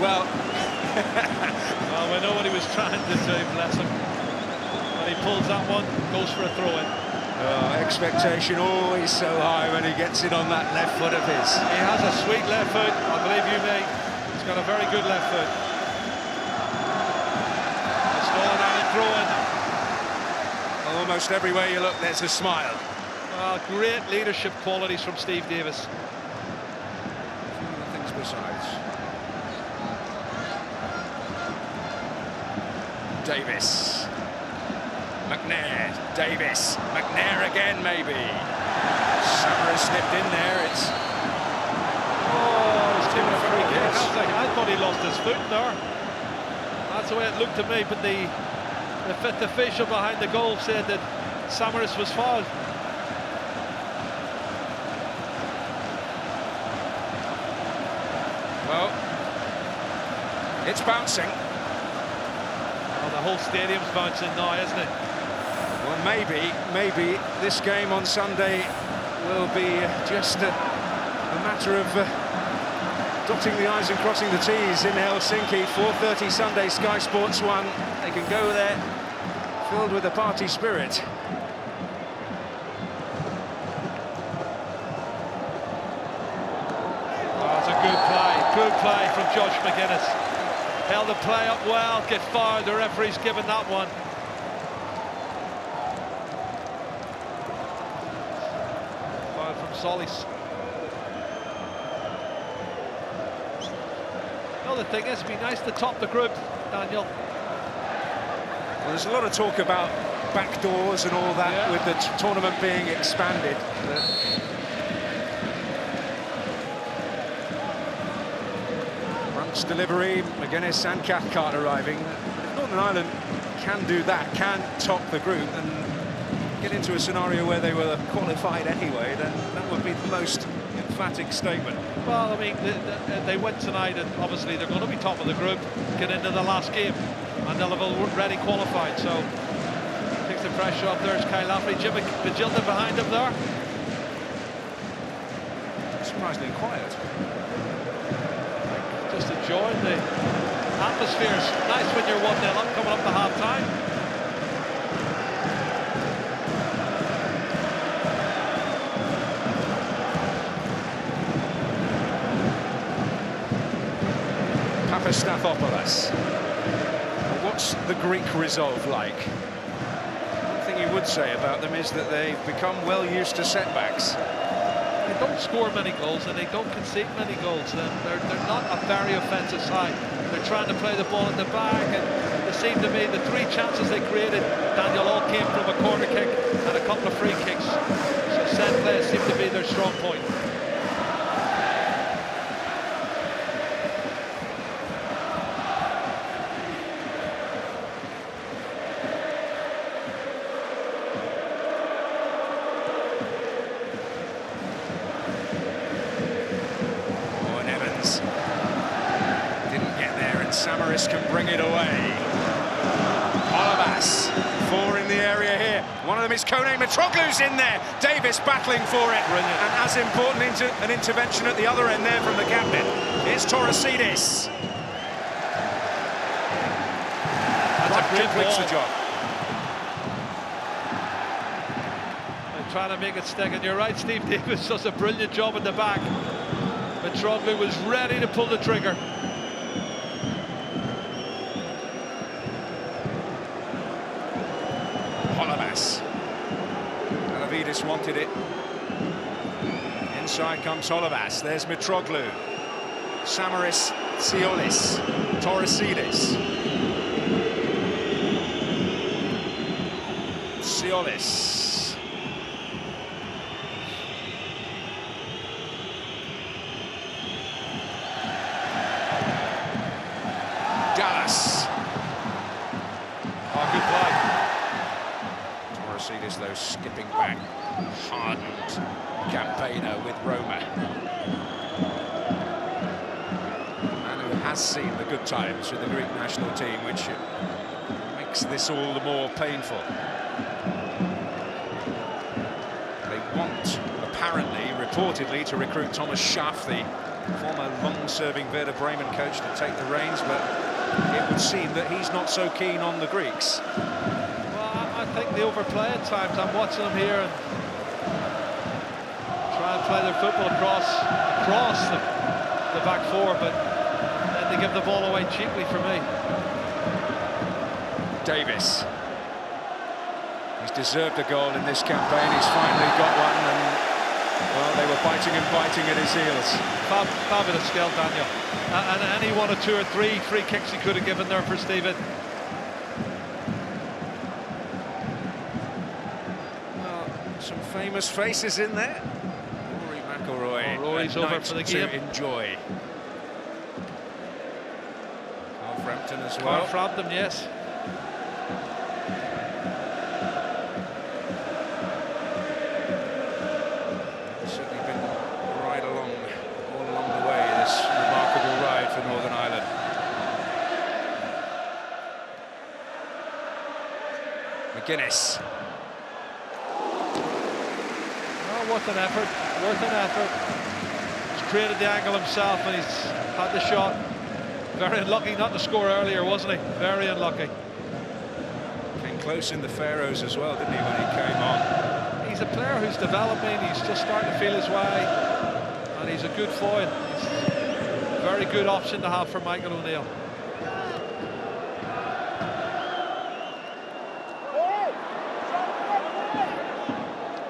Well, well, we know what he was trying to do, bless him. When he pulls that one, goes for a throw-in. Expectation always so high when he gets it on that left foot of his. He has a sweet left foot, I believe you may. He's got a very good left foot. It's Northern Ireland throw-in. Almost everywhere you look, there's a smile. Well, great leadership qualities from Steve Davis. Things besides. Davis. McNair. Davis. McNair again, maybe. Samaras slipped in there. It's. Oh, he's given a free kick. I thought he lost his foot there. That's the way it looked to me, but the fifth official behind the goal said that Samaras was fouled. Well, it's bouncing. Well, the whole stadium's bouncing now, isn't it? Well, maybe this game on Sunday will be just a matter of dotting the I's and crossing the T's in Helsinki. 4:30 Sunday, Sky Sports 1. They can go there filled with a party spirit. Oh, it's a good play from Josh McGuinness. Held the play up well, get fouled, the referee's given that one. Foul from Solis. The thing is, it'd be nice to top the group, Daniel. Well, there's a lot of talk about backdoors and all that with the tournament being expanded. Brunt's delivery, McGuinness and Cathcart arriving. If Northern Ireland can do that, can top the group and get into a scenario where they were qualified anyway, then that would be the most emphatic statement. Well, I mean, they win tonight, and obviously they're going to be top of the group, get into the last game, and they'll have already qualified. So takes the pressure off. There's Kyle Lafferty, Jimmy Bajilda behind him there. Surprisingly quiet. Just enjoying the atmosphere. It's nice when you're 1-0 up, coming up to half time. Papastathopoulos. What's the Greek resolve like? One thing you would say about them is that they've become well used to setbacks. They don't score many goals and they don't concede many goals. They're not a very offensive side. They're trying to play the ball in the back, and it seemed to me the 3 chances they created, Daniel, all came from a corner kick and a couple of free kicks. So set play seemed to be their strong point. Samaris can bring it away. Olivas, 4 in the area here. One of them is Kone Mitroglu's in there. Davis battling for it. Brilliant. And as important an intervention at the other end there from the captain. It's Torosidis. That's a great completes the job. They're trying to make it stick, and you're right, Steve Davis does a brilliant job in the back. Mitroglu was ready to pull the trigger. Alavidis wanted it. Inside comes Olivas. There's Mitroglu. Samaris, Siolis, Torosidis. Siolis. Dallas. Oh, good play. Torosidis, though, skipping back. Hardened campaigner with Roma. Man who has seen the good times with the Greek national team, which makes this all the more painful. They want, apparently, reportedly, to recruit Thomas Schaff, the former long-serving Werder Bremen coach, to take the reins, but it would seem that he's not so keen on the Greeks. I think they overplay at times. I'm watching them here and try and play their football across the back 4, but then they give the ball away cheaply for me. Davis. He's deserved a goal in this campaign. He's finally got one, and well, they were biting at his heels. Fabulous skill, Daniel. And any 1 or 2 or 3 free kicks he could have given there for Stephen. Some famous faces in there. Rory McIlroy. Rory's over for the game. To enjoy. Carl Frampton as well. Carl Frampton, yes. Certainly been right all along the way, this remarkable ride for Northern Ireland. McGuinness. Worth an effort, worth an effort. He's created the angle himself, and he's had the shot. Very unlucky not to score earlier, wasn't he? Very unlucky. Came close in the Faroes as well, didn't he, when he came on? He's a player who's developing. He's just starting to feel his way, and he's a good foil. He's a very good option to have for Michael O'Neill.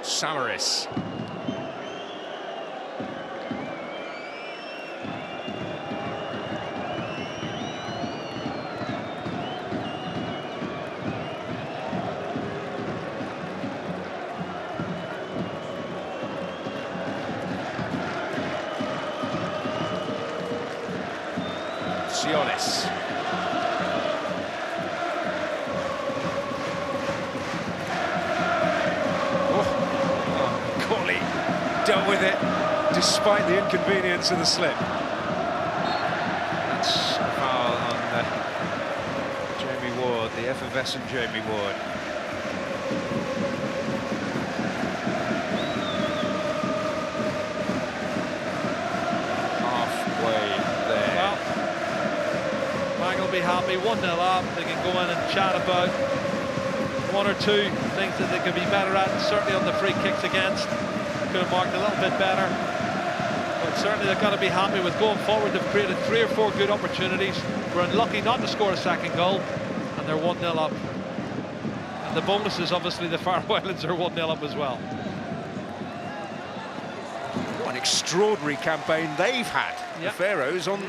Samaris. Sionis. Corley dealt with it despite the inconvenience of the slip. That's a foul on Jamie Ward, the effervescent Jamie Ward. Will be happy, 1-0 up. They can go in and chat about one or two things that they could be better at. Certainly on the free kicks against, could have marked a little bit better, but certainly they've got to be happy with going forward. They've created 3 or 4 good opportunities. We're unlucky not to score a second goal, and they're 1-0 up. And the bonus is obviously the Faroe Islands are 1-0 up as well. What an extraordinary campaign they've had, the Faroes, on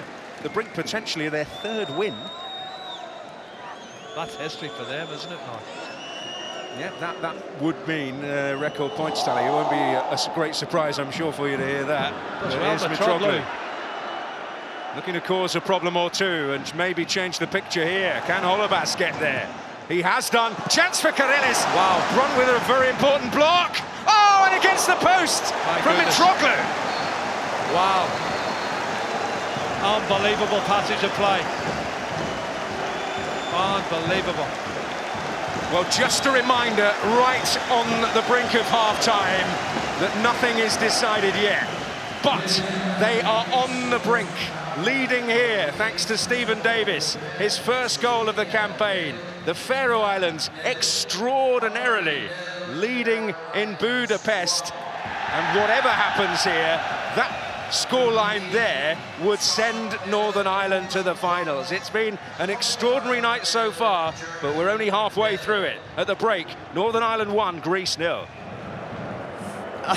the brink potentially of their 3rd win. That's history for them, isn't it now? Yeah, that would mean record points tally. It won't be a great surprise, I'm sure, for you to hear that. Here's Mitroglou, looking to cause a problem or two and maybe change the picture here. Can Holebas get there? He has done. Chance for Karelis. Wow. Run with a very important block. Oh, and against the post from Mitroglou. Wow. Unbelievable passage of play. Unbelievable. Well, just a reminder right on the brink of half-time that nothing is decided yet. But they are on the brink, leading here thanks to Stephen Davis, his first goal of the campaign. The Faroe Islands extraordinarily leading in Budapest. And whatever happens here, that scoreline there would send Northern Ireland to the finals. It's been an extraordinary night so far, but we're only halfway through it. At the break, Northern Ireland 1, Greece 0.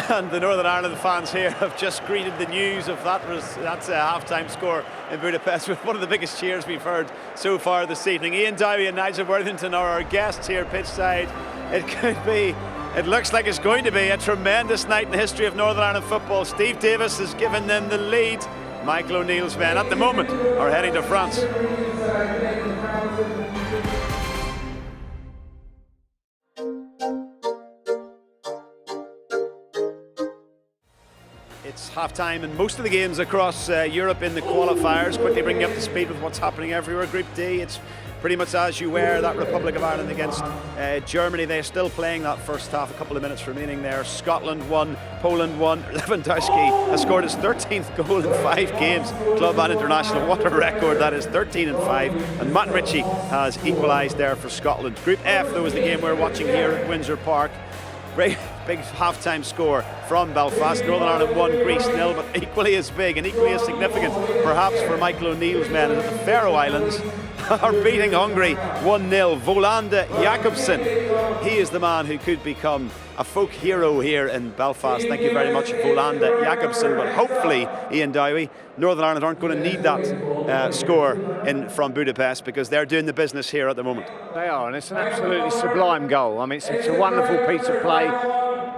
And the Northern Ireland fans here have just greeted the news of that's a half-time score in Budapest with one of the biggest cheers we've heard so far this evening. Ian Dowie and Nigel Worthington are our guests here pitchside. It looks like it's going to be a tremendous night in the history of Northern Ireland football. Steve Davis has given them the lead. Michael O'Neill's men at the moment are heading to France. It's half-time in most of the games across Europe in the qualifiers. Quickly bring you up to speed with what's happening everywhere. Group D, it's pretty much as you were. That Republic of Ireland against Germany. They're still playing that first half, a couple of minutes remaining there. Scotland won, Poland won. Lewandowski has scored his 13th goal in 5 games. Club and international, what a record that is, 13 and 5. And Matt Ritchie has equalised there for Scotland. Group F, though, is the game we're watching here at Windsor Park. Big half-time score from Belfast. Northern Ireland 1, Greece 0, but equally as big and equally as significant, perhaps, for Michael O'Neill's men, is that the Faroe Islands are beating Hungary 1-0. Volanda Jakobsen, he is the man who could become a folk hero here in Belfast. Thank you very much, Volanda Jakobsen. But hopefully, Ian Dowie, Northern Ireland aren't going to need that score from Budapest, because they're doing the business here at the moment. They are, and it's an absolutely sublime goal. I mean, it's a wonderful piece of play.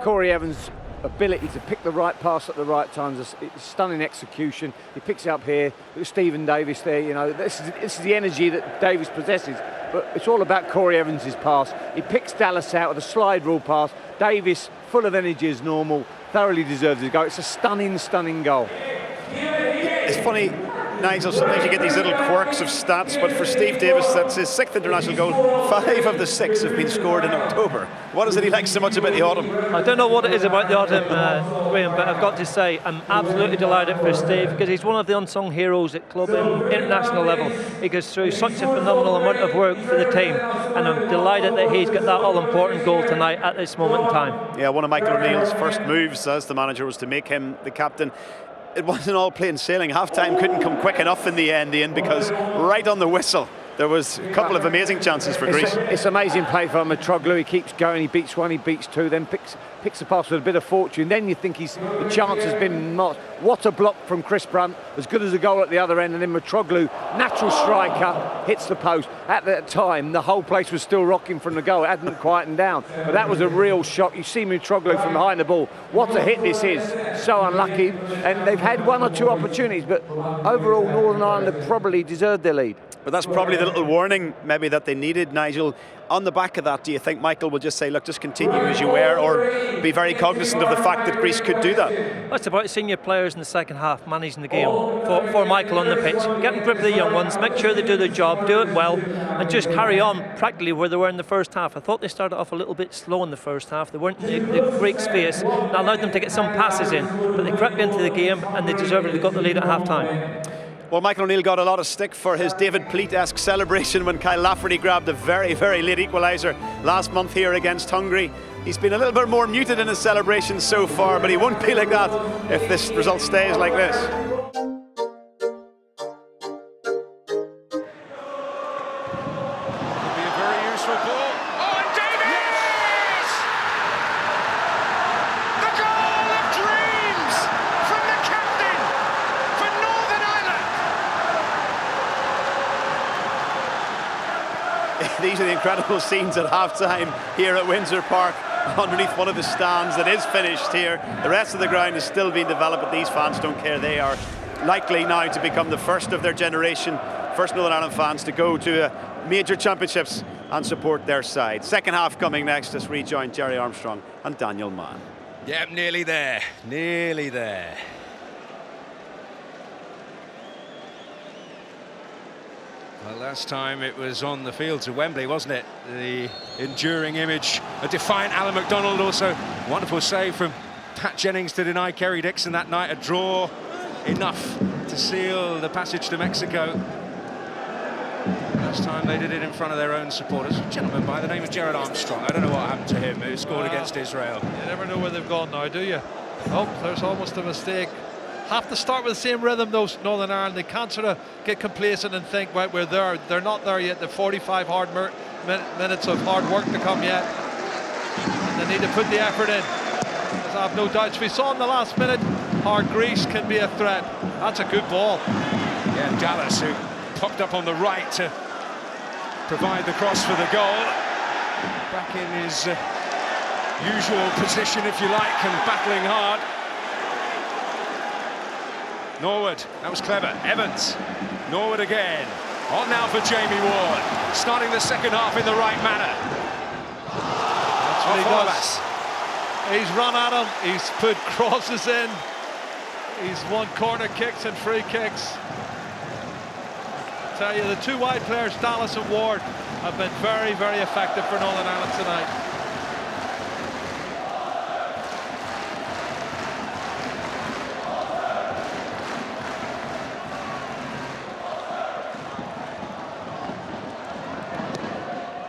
Corey Evans' ability to pick the right pass at the right times, it's stunning execution. He picks it up here with Stephen Davis there. You know, this is the energy that Davis possesses, but it's all about Corey Evans' pass. He picks Dallas out with a slide rule pass. Davis, full of energy as normal, thoroughly deserves his goal. It's a stunning goal. It's funny, Nigel, sometimes you get these little quirks of stats, but for Steve Davis, that's his 6th international goal. 5 of the 6 have been scored in October. What is it he likes so much about the autumn? I don't know what it is about the autumn, Graham, but I've got to say I'm absolutely delighted for Steve, because he's one of the unsung heroes at club and international level. He goes through such a phenomenal amount of work for the team, and I'm delighted that he's got that all-important goal tonight at this moment in time. Yeah, one of Michael O'Neill's first moves as the manager was to make him the captain. It wasn't all plain sailing. Half-time couldn't come quick enough in the end, Ian, because right on the whistle there was a couple of amazing chances for Greece. It's amazing play from Mitroglou. He keeps going, he beats one, he beats two, then picks the pass with a bit of fortune. Then you think the chance has been notched. What a block from Chris Brunt, as good as a goal at the other end, and then Mitroglou, natural striker, hits the post. At that time, the whole place was still rocking from the goal. It hadn't quietened down, but that was a real shock. You see Mitroglou from behind the ball. What a hit this is. So unlucky, and they've had 1 or 2 opportunities, but overall Northern Ireland have probably deserved their lead. But that's probably the little warning maybe that they needed, Nigel. On the back of that, do you think Michael will just say, look, just continue as you were, or be very cognizant of the fact that Greece could do that? That's about senior players in the second half managing the game for Michael on the pitch. Get in grip of the young ones, make sure they do their job, do it well, and just carry on practically where they were in the first half. I thought they started off a little bit slow in the first half. They weren't in the great space. That allowed them to get some passes in, but they crept into the game and they deservedly got the lead at half time. Well, Michael O'Neill got a lot of stick for his David Pleat-esque celebration when Kyle Lafferty grabbed a very, very late equaliser last month here against Hungary. He's been a little bit more muted in his celebrations so far, but he won't be like that if this result stays like this. These are the incredible scenes at half-time here at Windsor Park, underneath one of the stands that is finished here. The rest of the ground is still being developed, but these fans don't care. They are likely now to become the first of their generation, first Northern Ireland fans to go to major championships and support their side. Second half coming next. Let's rejoin Jerry Armstrong and Daniel Mann. Yep, nearly there, nearly there. Well, last time it was on the fields of Wembley, wasn't it? The enduring image, a defiant Alan McDonald, also wonderful save from Pat Jennings to deny Kerry Dixon that night. A draw enough to seal the passage to Mexico. Last time they did it in front of their own supporters. A gentleman by the name of Gerard Armstrong. I don't know what happened to him, who scored against Israel. You never know where they've gone now, do you? Oh, there's almost a mistake. Have to start with the same rhythm, those Northern Ireland. They can't sort of get complacent and think, right, we're there. They're not there yet. The 45 hard minutes of hard work to come yet. And they need to put the effort in. Because I have no doubts. We saw in the last minute how Greece can be a threat. That's a good ball. Yeah, Dallas, who popped up on the right to provide the cross for the goal. Back in his usual position, if you like, and battling hard. Norwood, that was clever. Evans, Norwood again. On now for Jamie Ward, starting the second half in the right manner. That's what he does. He's run at him, he's put crosses in, he's won corner kicks and free kicks. I tell you, the 2 wide players, Dallas and Ward, have been very, very effective for Northern Ireland tonight.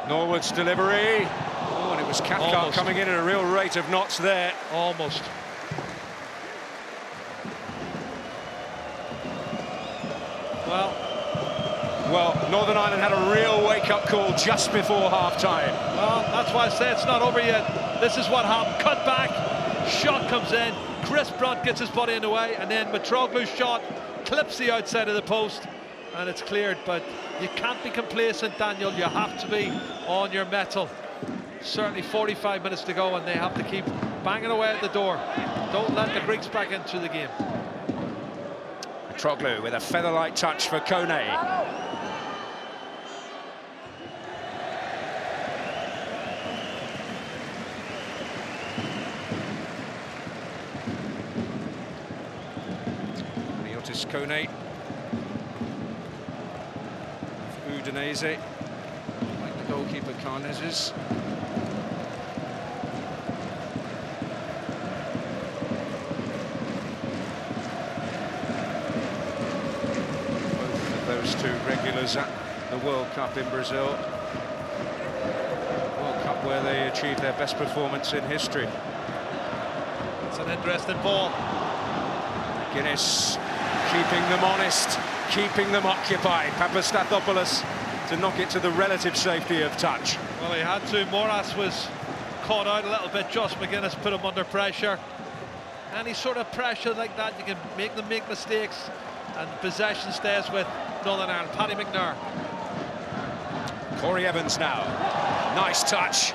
Norwood's delivery. Oh, and it was Cathcart coming in at a real rate of knots there. Almost. Well, Northern Ireland had a real wake-up call just before half-time. Well, that's why I say it's not over yet. This is what happened. Cut back, shot comes in. Chris Brunt gets his body in the way, and then Mitroglou's shot clips the outside of the post, and it's cleared. But you can't be complacent, Daniel. You have to be on your mettle. Certainly 45 minutes to go, and they have to keep banging away at the door. Don't let the Greeks back into the game. Mitroglou with a feather-light touch for Kone. Kone Udinese, like the goalkeeper Carnez's. Both of those two regulars at the World Cup in Brazil. World Cup where they achieved their best performance in history. It's an interesting ball. Guinness keeping them honest, keeping them occupied. Papastathopoulos to knock it to the relative safety of touch. Well, he had to. Moras was caught out a little bit. Josh McGuinness put him under pressure. Any sort of pressure like that, you can make them make mistakes, and possession stays with Northern Ireland. Paddy McNair. Corey Evans now. Nice touch.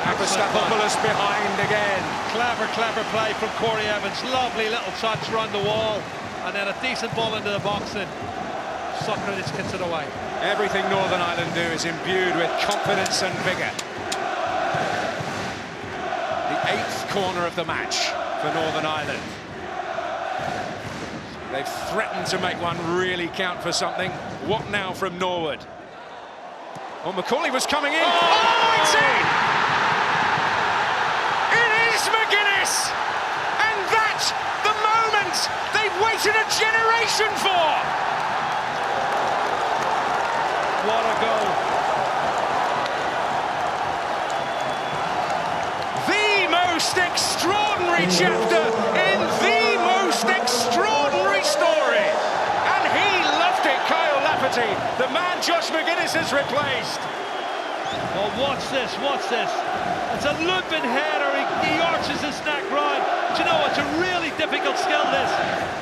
Papastathopoulos behind again. Clever play from Corey Evans. Lovely little touch round the wall, and then a decent ball into the box, and Socrates gets it away. Everything Northern Ireland do is imbued with confidence and vigour. The 8th corner of the match for Northern Ireland. They've threatened to make one really count for something. What now from Norwood? Oh, Macaulay was coming in. Oh, it's in! It is McGuinness! And that's the moment they've waited a generation for! What a goal. The most extraordinary chapter in the most extraordinary story. And he loved it, Kyle Lafferty, the man Josh McGuinness has replaced. Well, watch this. It's a looping header. He arches his neck round. Do you know, it's a really difficult skill, this.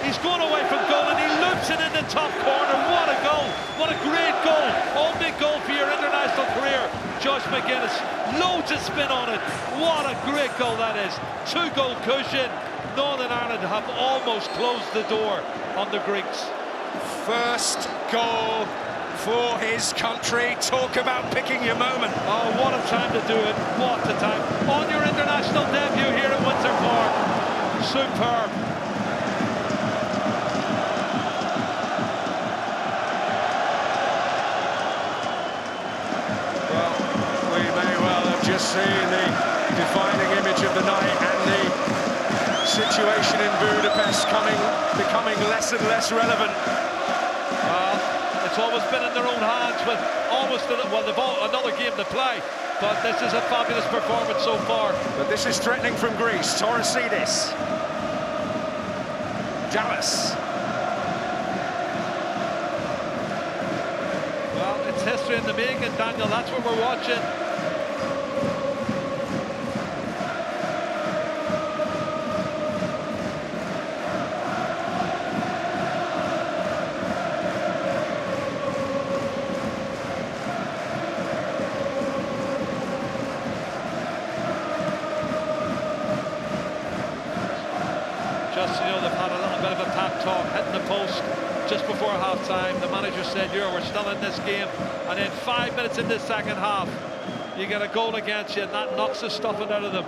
He's going away from goal and he loops it in the top corner. What a goal. What a great goal. Opening goal for your international career, Josh McGuinness. Loads of spin on it. What a great goal that is. 2-goal cushion. Northern Ireland have almost closed the door on the Greeks. First goal for his country. Talk about picking your moment. Oh, what a time to do it. What a time. On your international debut here at Windsor Park. Superb. Well, we may well have just seen the defining image of the night, and the situation in Budapest becoming less and less relevant. It's always been in their own hands with another game to play, but this is a fabulous performance so far. But this is threatening from Greece. Torosidis. Dallas. Well, it's history in the making, Daniel. That's what we're watching. Just, you know, they've had a little bit of a pep talk, hitting the post just before half-time. The manager said, we're still in this game. And then 5 minutes in this second half, you get a goal against you, and that knocks the stuffing out of them.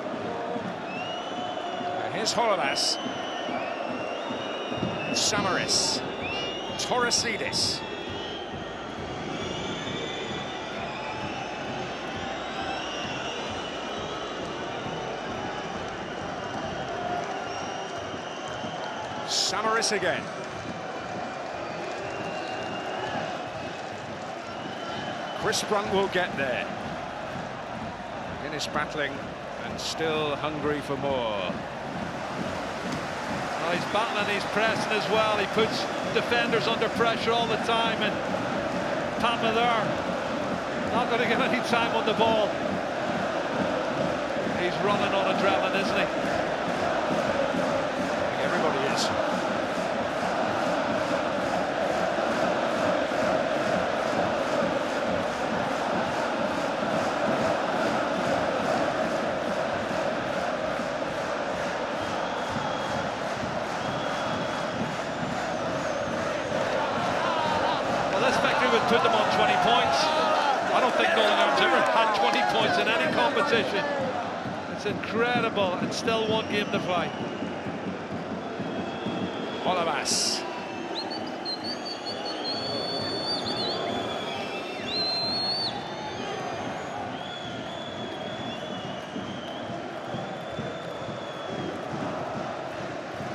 Here's Hololas. Samaris. Torosidis. Samaris again. Chris Brunt will get there. Guinness battling and still hungry for more. Well, he's battling, he's pressing as well. He puts defenders under pressure all the time, and Patma there not going to get any time on the ball. He's running on adrenaline, isn't he? Everybody is. Well, this victory would put them on 20 points. I don't think Northern Ireland's ever had 20 points in any competition. It's incredible, and still one game to play. Olavas.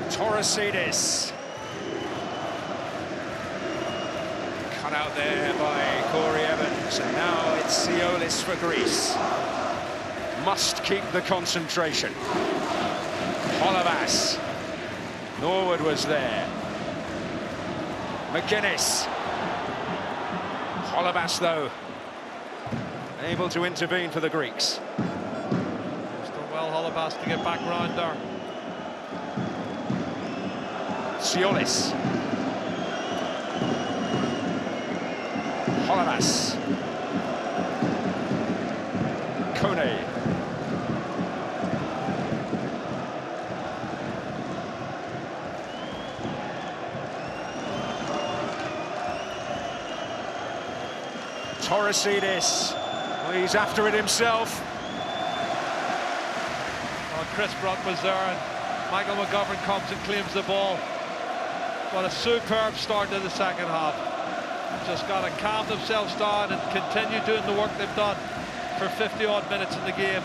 Torosidis. Cut out there by Corey Evans, and now it's Siolis for Greece. Must keep the concentration. Holabas. Norwood was there. McGuinness. Holabas, though, able to intervene for the Greeks. Still well, Holabas to get back round there. Siolis. Holabas. Kone. Torosidis. Well, he's after it himself. Well, Chris Brunt was there, and Michael McGovern comes and claims the ball. What a superb start to the second half. Just got to calm themselves down and continue doing the work they've done for 50-odd minutes in the game.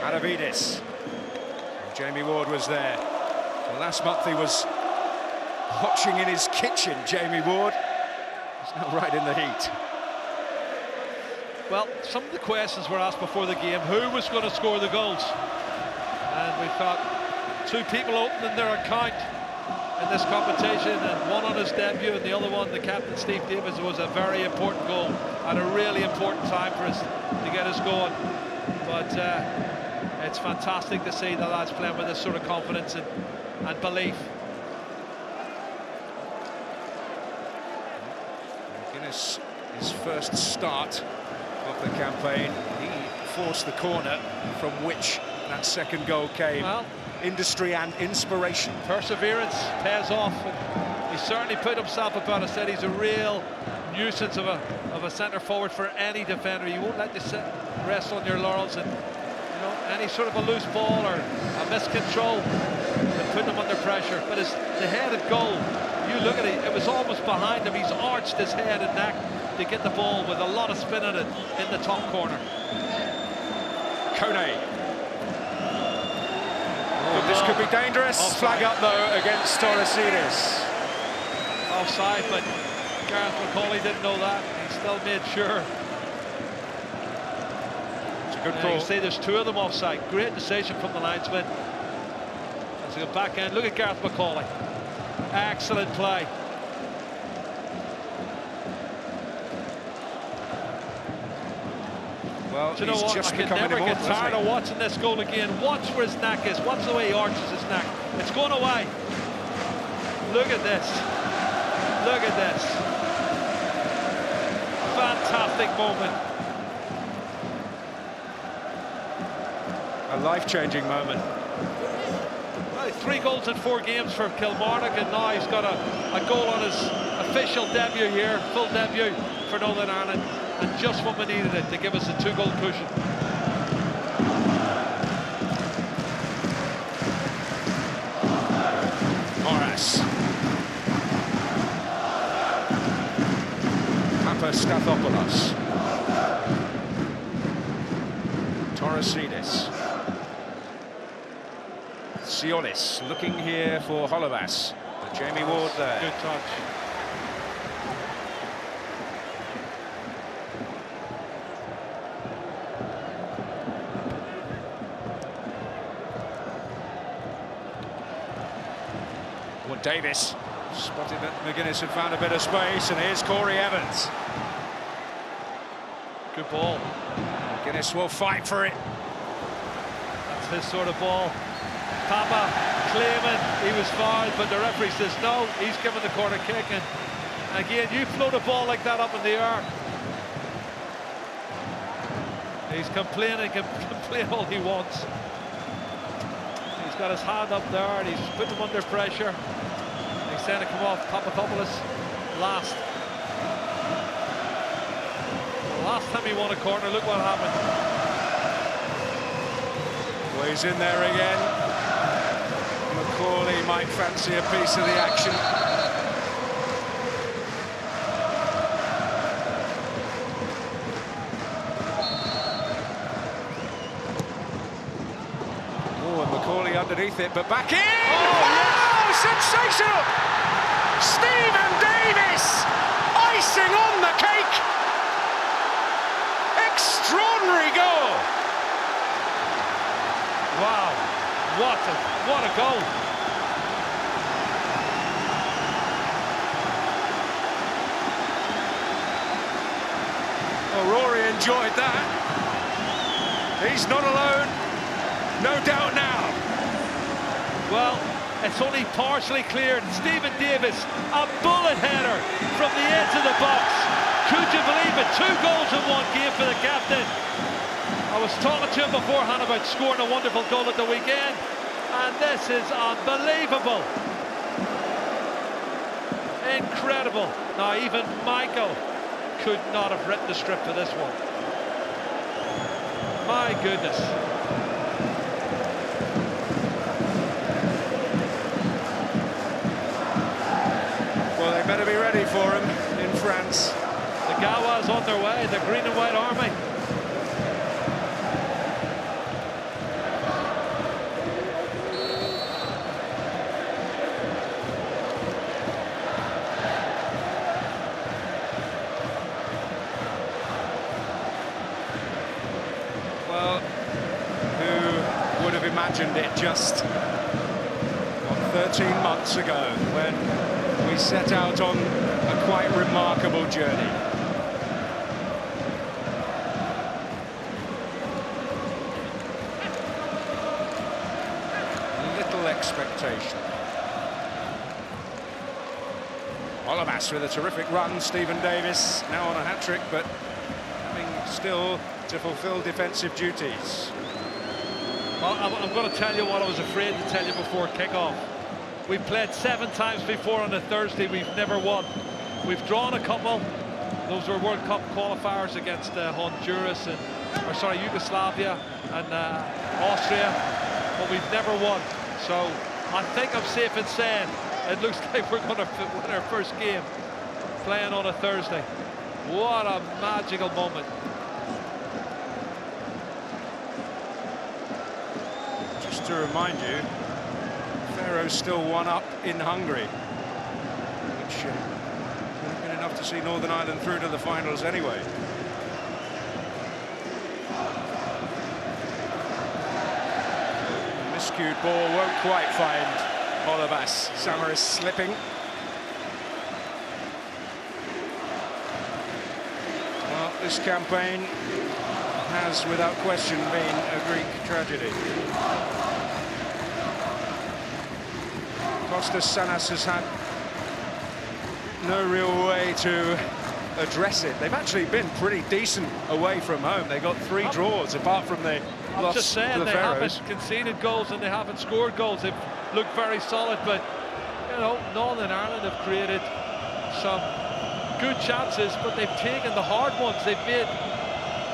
Adavidis. Jamie Ward was there. Well, last month he was watching in his kitchen, Jamie Ward. He's now right in the heat. Well, some of the questions were asked before the game, who was going to score the goals? And we've got two people opening their account in this competition, and one on his debut and the other one, the captain Steve Davis, was a very important goal at a really important time for us to get us going. But it's fantastic to see the lads playing with this sort of confidence and belief. Guinness, his first start of the campaign, he forced the corner from which that second goal came. Well, industry and inspiration. Perseverance pays off. And he certainly put himself about. I said he's a real nuisance of a centre forward for any defender. You won't let you rest on your laurels, and you know, any sort of a loose ball or a miscontrol and putting him under pressure. But the headed goal, you look at it, it was almost behind him. He's arched his head and neck to get the ball with a lot of spin in it in the top corner. Kone. Oh, this could be dangerous. Offside. Flag up, though, against Torosidis. Offside, but Gareth McCauley didn't know that. He still made sure. It's a good You call. can see there's two of them offside. Great decision from the linesman. As they go back end, look at Gareth McCauley. Excellent play. Well, Do you know he's what? just I can becoming never get immortal, tired isn't of he? watching this goal again. Watch where his neck is. Watch the way he arches his neck. It's going away. Look at this. Look at this. Fantastic moment. A life-changing moment. Well, 3 goals in 4 games for Kilmarnock, and now he's got a goal on his official debut here, full debut for Northern Ireland, and just when we needed it to give us a 2-goal cushion. Morris. Papastathopoulos. Torosidis. Siolis looking here for Holabas. But Jamie Ward there. Good touch. Well, Davis spotted that McGuinness had found a bit of space, and here's Corey Evans. Good ball. McGuinness will fight for it. That's his sort of ball. Papa claiming he was fouled, but the referee says no, he's given the corner kick, and again, you float a ball like that up in the air. He's complaining, can complain all he wants. He's got his hand up there, and he's putting him under pressure. He's saying to come off Papadopoulos last. The last time he won a corner, look what happened. Well, he's in there again. McCauley might fancy a piece of the action. underneath it, but back in! Oh, sensational! Stephen Davis! Icing on the cake! Extraordinary goal! Wow, what a goal! Well, Rory enjoyed that. He's not alone, no doubt now. Well, it's only partially cleared. Stephen Davis, a bullet header from the edge of the box. Could you believe it? 2 goals in 1 game for the captain. I was talking to him beforehand about scoring a wonderful goal at the weekend, and this is unbelievable. Incredible. Now, even Michael could not have written the script for this one. My goodness. Well, they better be ready for him in France. The GAWA is on their way, the Green and White Army. Well, who would have imagined it just, what, 13 months ago when we set out on a quite remarkable journey. Little expectation. Olabas with a terrific run. Stephen Davis now on a hat-trick, but having still to fulfill defensive duties. Well, I'm going to tell you what I was afraid to tell you before kick-off. We've played 7 times before on a Thursday. We've never won. We've drawn a couple. Those were World Cup qualifiers against Honduras and, Yugoslavia and Austria, but we've never won. So I think I'm safe in saying it looks like we're going to win our first game playing on a Thursday. What a magical moment. Just to remind you, Pharaoh's still 1-up in Hungary, which would have been enough to see Northern Ireland through to the finals anyway. The miscued ball won't quite find Olabas. Samaras slipping. Well, this campaign has, without question, been a Greek tragedy. Kostas Sanas has had no real way to address it. They've actually been pretty decent away from home. They got 3 draws apart from the loss just saying, to the they Pharaohs. haven't conceded goals and they haven't scored goals. They've looked very solid, but you know, Northern Ireland have created some good chances, but they've taken the hard ones. They've made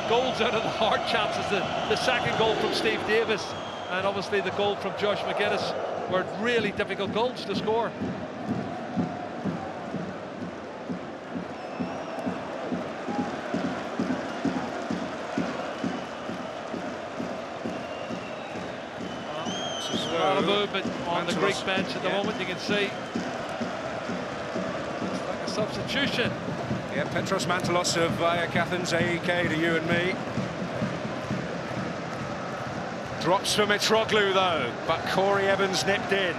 goals out of the hard chances. The second goal from Steve Davis and obviously the goal from Josh McGuinness were really difficult goals to score. A lot of movement on the Greek bench at the moment, you can see. It's like a substitution. Yeah, Petros Mantalos of Athens AEK to you and me. Drops for Mitroglou though, but Corey Evans nipped in.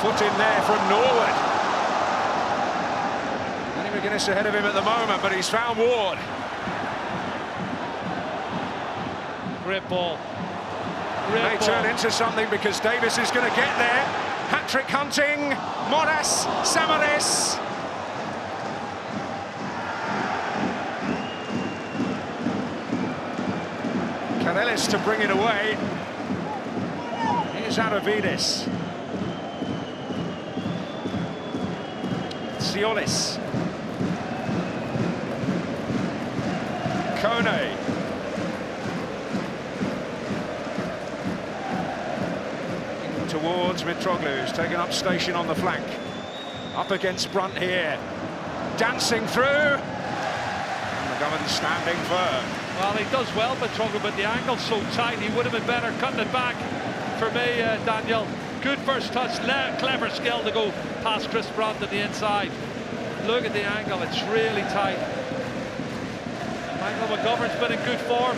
Foot in there from Norwood. Danny McGuinness ahead of him at the moment, but he's found Ward. Great ball. May turn into something because Davis is going to get there. Hat-trick hunting. Moras, Samaras. Karelis to bring it away. Here's Aravidis. Siolis. Kone. Towards Mitroglou, who's taken up station on the flank. Up against Brunt here. Dancing through. And McGovern standing firm. Well, he does well, but talking about the angle so tight, he would have been better cutting it back. For me, Daniel, good first touch, clever skill to go past Chris Brandt to the inside. Look at the angle, it's really tight. Michael McGovern's been in good form.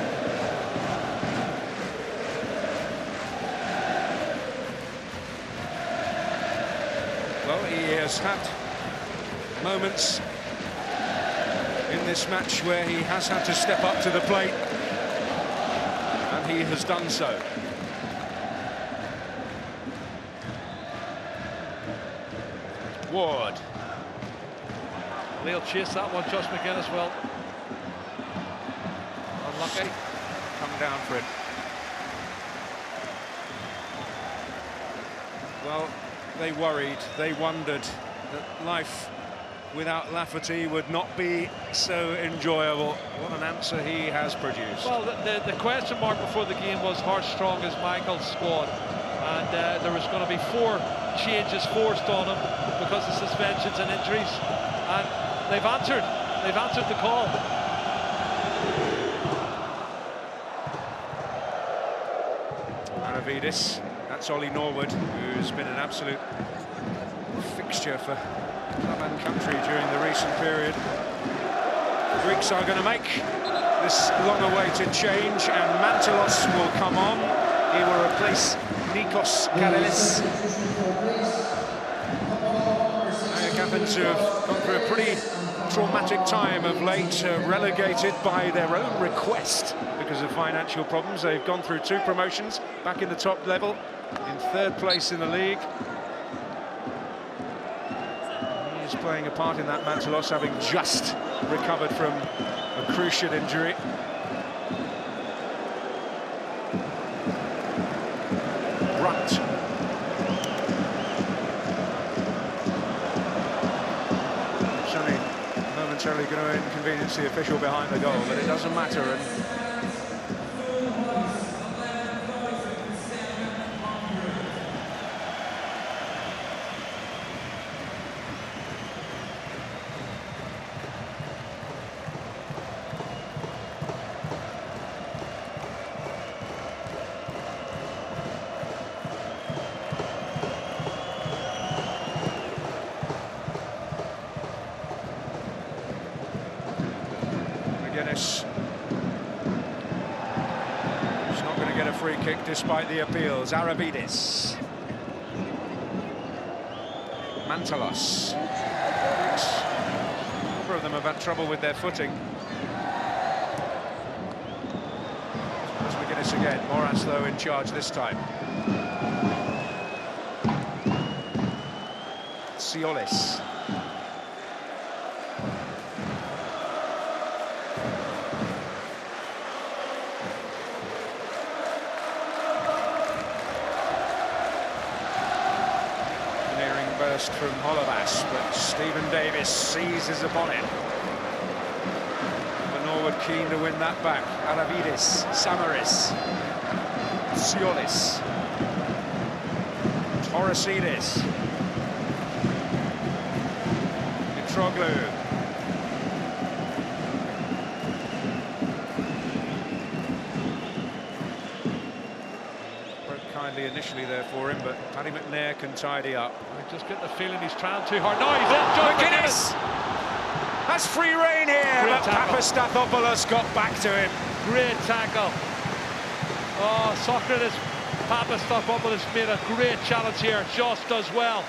Well, he has had moments in this match where he has had to step up to the plate, and he has done so. Ward. He'll chase that one, Josh McGuinness will. Unlucky. Come down for it. Well, they worried, they wondered that life without Lafferty would not be so enjoyable. What an answer he has produced. Well, the question mark before the game was how strong is Michael's squad, and there was going to be 4 changes forced on him because of suspensions and injuries, and they've answered the call. Aravidis, that's Ollie Norwood, who's been an absolute fixture for club and country during the recent period. The Greeks are going to make this long-awaited change, and Mantalos will come on. He will replace Nikos Karelis. They happen to have gone through a pretty traumatic time of late, relegated by their own request because of financial problems. They've gone through 2 promotions, back in the top level, in 3rd place in the league. He's playing a part in that, Mantalos, having just recovered from a cruciate injury. Brunt. It's only momentarily going to inconvenience the official behind the goal, but it doesn't matter. And despite the appeals. Aravidis. Mantalos. A number of them have had trouble with their footing. As McGuinness again. Moras, though, in charge this time. Siolis. From Holovas, but Stephen Davis seizes upon it. But Norwood keen to win that back. Aravidis, Samaris, Siolis, Torosidis, Mitroglou. Initially there for him, but Paddy McNair can tidy up. I just get the feeling he's trying too hard. No, he's in. John McGuinness has free rein here, but Papastathopoulos got back to him. Great tackle. Oh, Socrates Papastathopoulos made a great challenge here. Josh does well.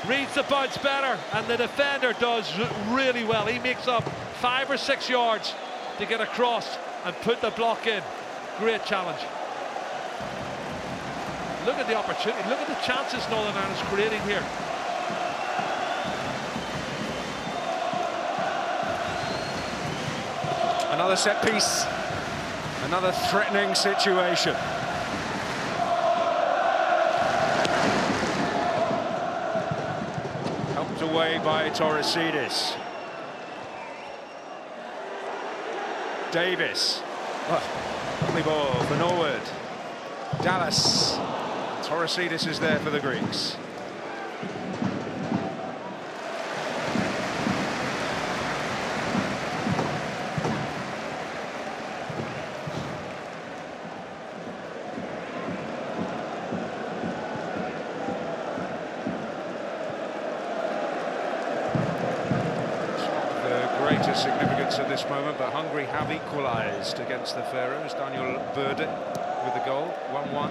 Reads the bounce better, and the defender does really well. He makes up 5 or 6 yards to get across and put the block in. Great challenge. Look at the opportunity, look at the chances Northern Ireland's creating here. Another set piece, another threatening situation. Helped away by Torosidis. Davis. Lovely ball for Norwood. Dallas. Torosidis is there for the Greeks. greater significance at this moment, but Hungary have equalised against the Faroes. Daniel Berde with the goal, 1-1.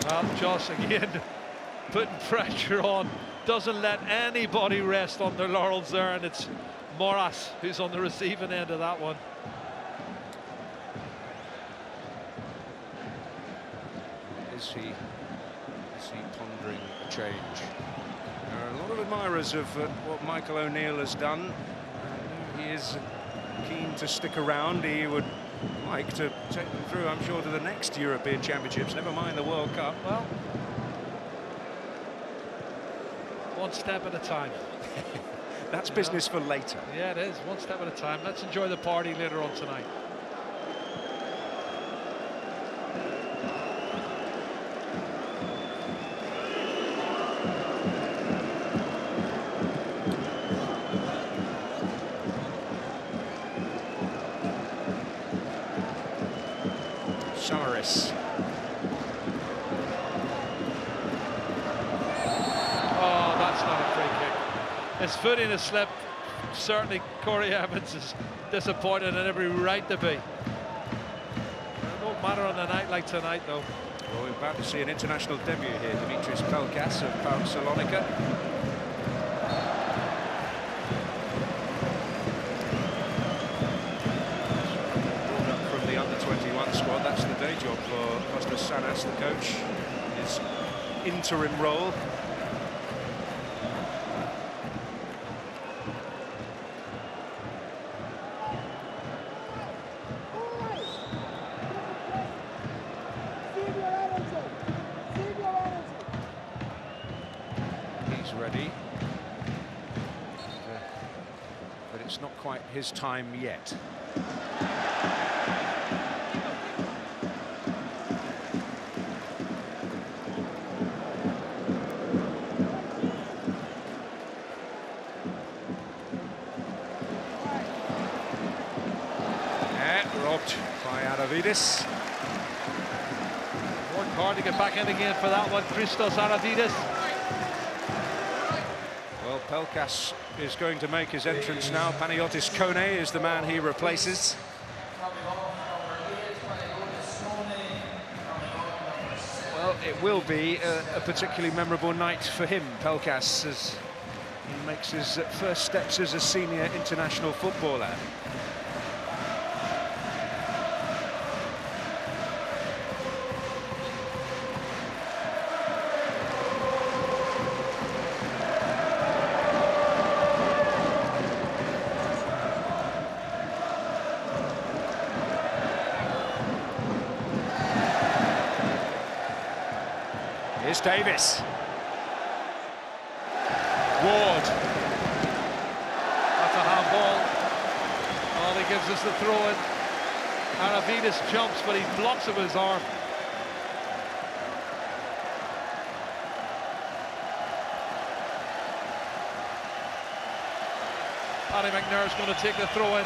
Well, Joss again putting pressure on, doesn't let anybody rest on their laurels there, and it's Moras who's on the receiving end of that one. Is he pondering a change? There are a lot of admirers of what Michael O'Neill has done. He is keen to stick around. He would like to take them through, I'm sure, to the next European Championships, never mind the World Cup. Well, one step at a time. That's business for later. Yeah, it is, one step at a time. Let's enjoy the party later on tonight. Samaris. Oh, that's not a free kick. His footing has slipped. Certainly Corey Evans is disappointed and every right to be. It won't matter on a night like tonight, though. Well, we're about to see an international debut here. Dimitris Pelkas of PAOK Salonika. From the under-21 squad, that's the day job for Kostas Sanas, the coach. His interim role. Ready, but it's not quite his time yet. Robbed by Aravidis. Worked hard to get back in again for that one, Christos Aravidis. Well, Pelkas is going to make his entrance now. Panagiotis Kone is the man he replaces. Well, it will be a particularly memorable night for him, Pelkas, as he makes his first steps as a senior international footballer. Here's Davis. Ward. That's a handball. Well, he gives us the throw in. Aravidis jumps, but he blocks it with his arm. Paddy McNair's going to take the throw in.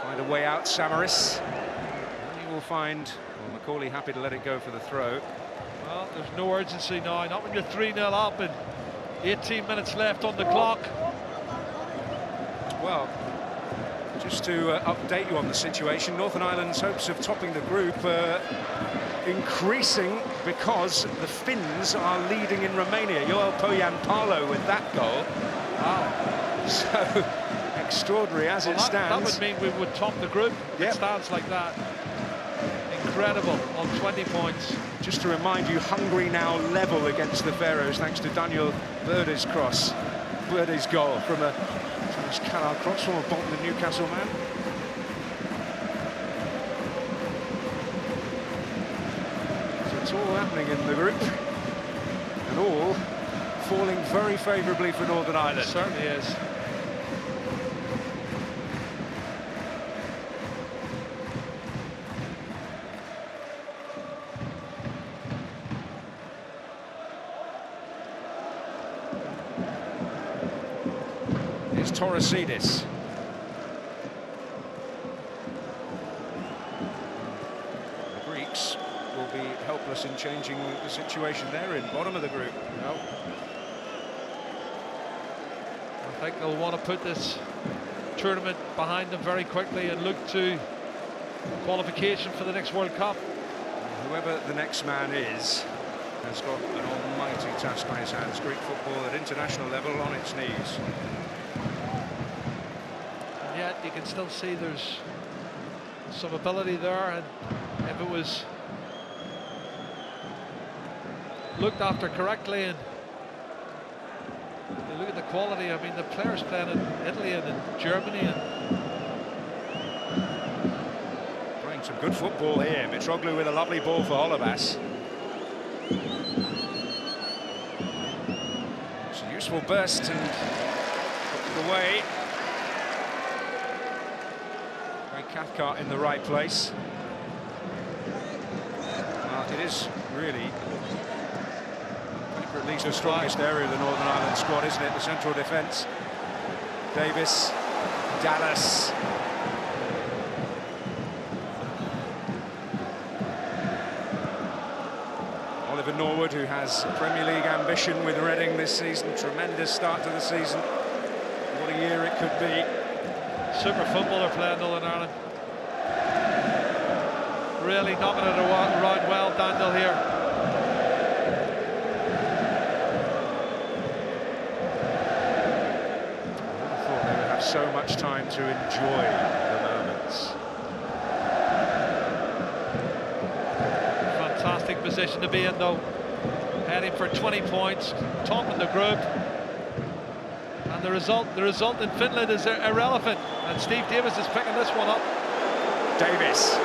Find a way out, Samaris. He will find, well, Macaulay happy to let it go for the throw. Well, there's no urgency now, not when you're 3-0 up and 18 minutes left on the clock. Well, just to update you on the situation, Northern Ireland's hopes of topping the group increasing because the Finns are leading in Romania. Joel Poyanpalo with that goal. Wow. So extraordinary as it stands. That would mean we would top the group. It stands like that. Incredible on 20 points. Just to remind you, Hungary now level against the Faroes thanks to Daniel Berde's cross. Berde's goal from a Carl cross from a Bolton and Newcastle man. So it's all happening in the group, and all falling very favourably for Northern Ireland. It certainly is. Torosidis. The Greeks will be helpless in changing the situation they're in, bottom of the group. No. I think they'll want to put this tournament behind them very quickly and look to qualification for the next World Cup. Whoever the next man is has got an almighty task on his hands. Greek football at international level on its knees. And yet you can still see there's some ability there, and if it was looked after correctly, and you look at the quality, I mean, the players playing in Italy and in Germany, and playing some good football here. Mitroglou with a lovely ball for Holebas. It's a useful burst and put away. Great Cathcart in the right place. Well, it is really, at least the strongest area of the Northern Ireland squad, isn't it? The central defence. Davis, Dallas. Oliver Norwood, who has Premier League ambition with Reading this season. Tremendous start to the season. What a year it could be. super footballer playing Northern Ireland. Really knocking it around well, Daniel here. So much time to enjoy the moments. Fantastic position to be in, though. Heading for 20 points, top in the group. And the result in Finland is irrelevant. And Steve Davis is picking this one up. Davis.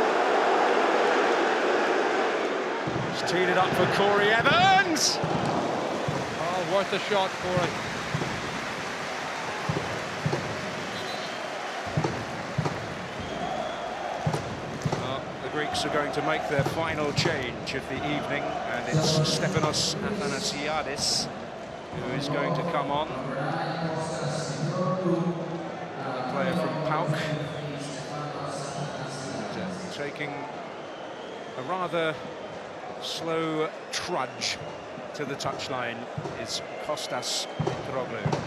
He's teed it up for Corey Evans. Oh, worth a shot, Corey. Greeks are going to make their final change of the evening, and it's Stefanos Athanasiadis who is going to come on. Another player from PAOK. And, taking a rather slow trudge to the touchline is Kostas Mitroglou.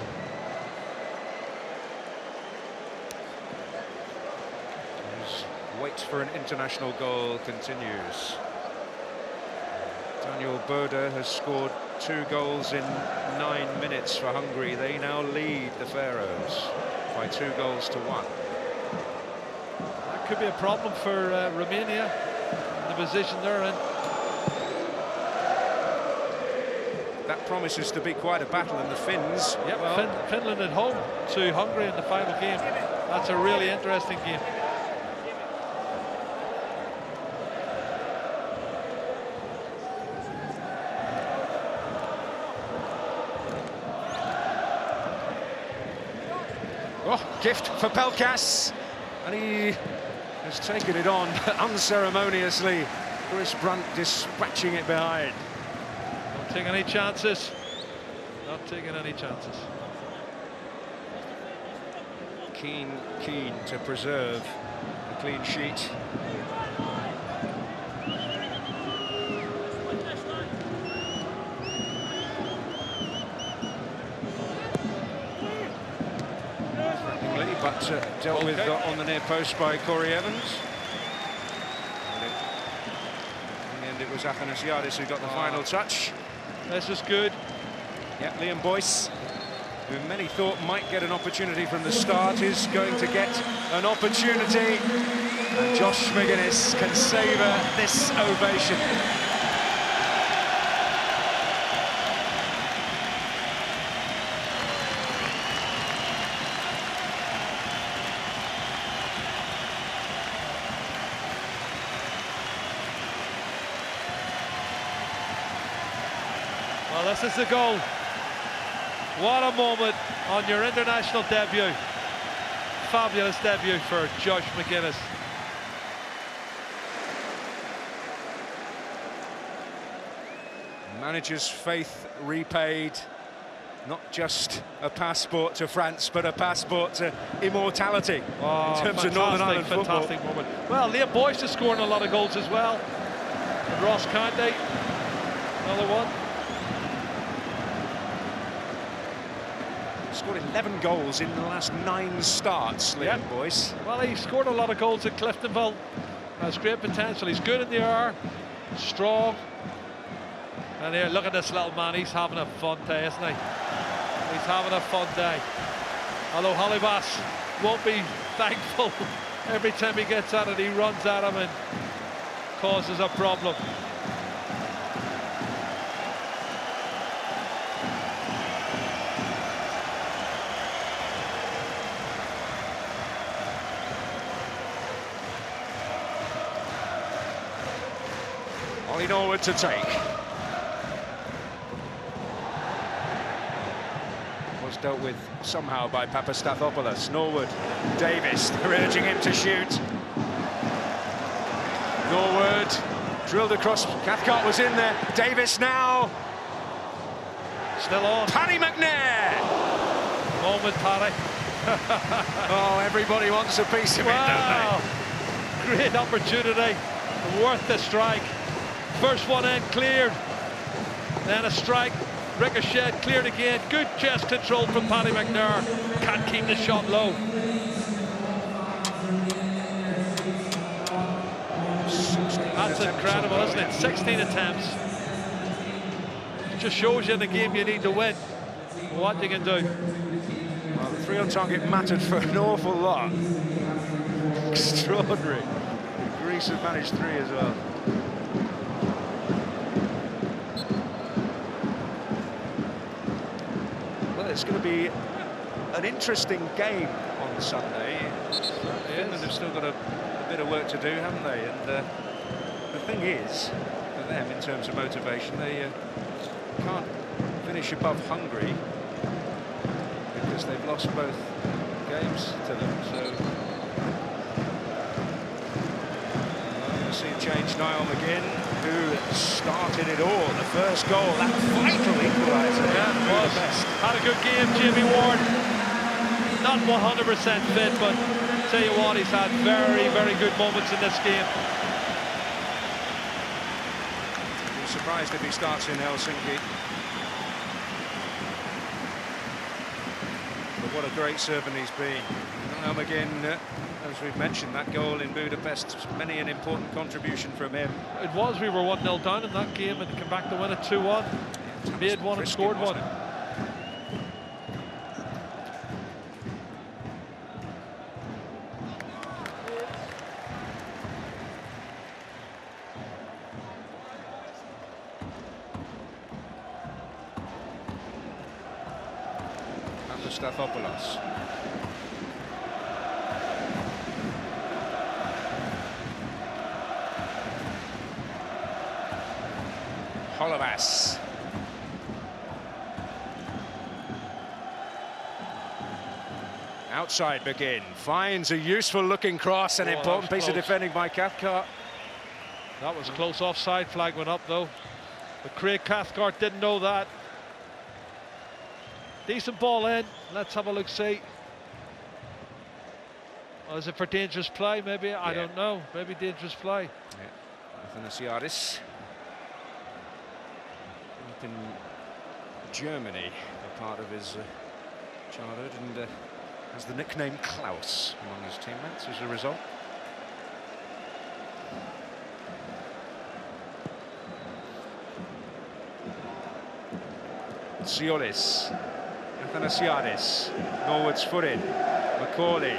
Wait for an international goal continues. Daniel Böder has scored 2 goals in 9 minutes for Hungary. They now lead the Faroes by 2 goals to 1. That could be a problem for Romania, the position they're in. That promises to be quite a battle in the Finns. Yep, well, Finland at home to Hungary in the final game. That's a really interesting game. Oh, gift for Pelkas, and he has taken it on unceremoniously. Chris Brunt dispatching it behind. Not taking any chances. Not taking any chances. Keen to preserve a clean sheet. But dealt with on the near post by Corey Evans. In the end, it was Athanasiadis who got the final touch. This is good. Yeah, Liam Boyce, who many thought might get an opportunity from the start, is going to get an opportunity. And Josh McGuinness can savour this ovation. Well, this is the goal. What a moment on your international debut. Fabulous debut for Josh McGuinness. Manager's faith repaid. not just a passport to France, but a passport to immortality in terms of Northern Ireland football. Fantastic moment. Well, Liam Boyce is scoring a lot of goals as well. And Ross County, another one. Scored 11 goals in the last 9 starts, Liam Boyce. Well, he scored a lot of goals at Cliftonville. Has great potential. He's good in the air, strong. And here, look at this little man. He's having a fun day, isn't he? He's having a fun day. Although Hollybass won't be thankful every time he gets at it, he runs at him and causes a problem. Ollie Norwood to take. Was dealt with somehow by Papastathopoulos. Norwood, Davis, they're urging him to shoot. Norwood drilled across. Cathcart was in there. Davis now. Still on. Paddy McNair. Moment, Paddy. Oh, everybody wants a piece of it, don't they? Great opportunity. Worth the strike. First one in, cleared. Then a strike. Ricochet, cleared again. Good chest control from Paddy McNair. Can't keep the shot low. That's incredible, isn't it? 16 attempts. It just shows you in the game you need to win what you can do. Well, the 3 on target mattered for an awful lot. Extraordinary. Greece have managed 3 as well. It's going to be an interesting game on Sunday. Finland have still got a bit of work to do, haven't they? And the thing is, for them, in terms of motivation, they can't finish above Hungary because they've lost both games to them. So we're going to see a change. Niall McGinn, who started it all, the first goal, that vital equaliser. Yeah, was. Had a good game, Jamie Ward. Not 100% fit, but tell you what, he's had very, very good moments in this game. I'd be surprised if he starts in Helsinki. But what a great servant he's been. Niall McGinn, as we've mentioned, that goal in Budapest, many an important contribution from him. It was, we were 1-0 down in that game and came back to win it 2-1. Made one and scored one. Stathopoulos. Holybas. Outside McGinn finds a useful looking cross, an important piece of defending by Cathcart. That was close. Offside flag went up though, but Craig Cathcart didn't know that. Decent ball in. Let's have a look, see. Oh, is it for dangerous play? Maybe, I don't know. Maybe dangerous play. Yeah. Athanasiadis. Up in Germany, a part of his childhood, and has the nickname Klaus among his teammates as a result. Siolis. Athanasiadis. Norwood's footed. Macaulay.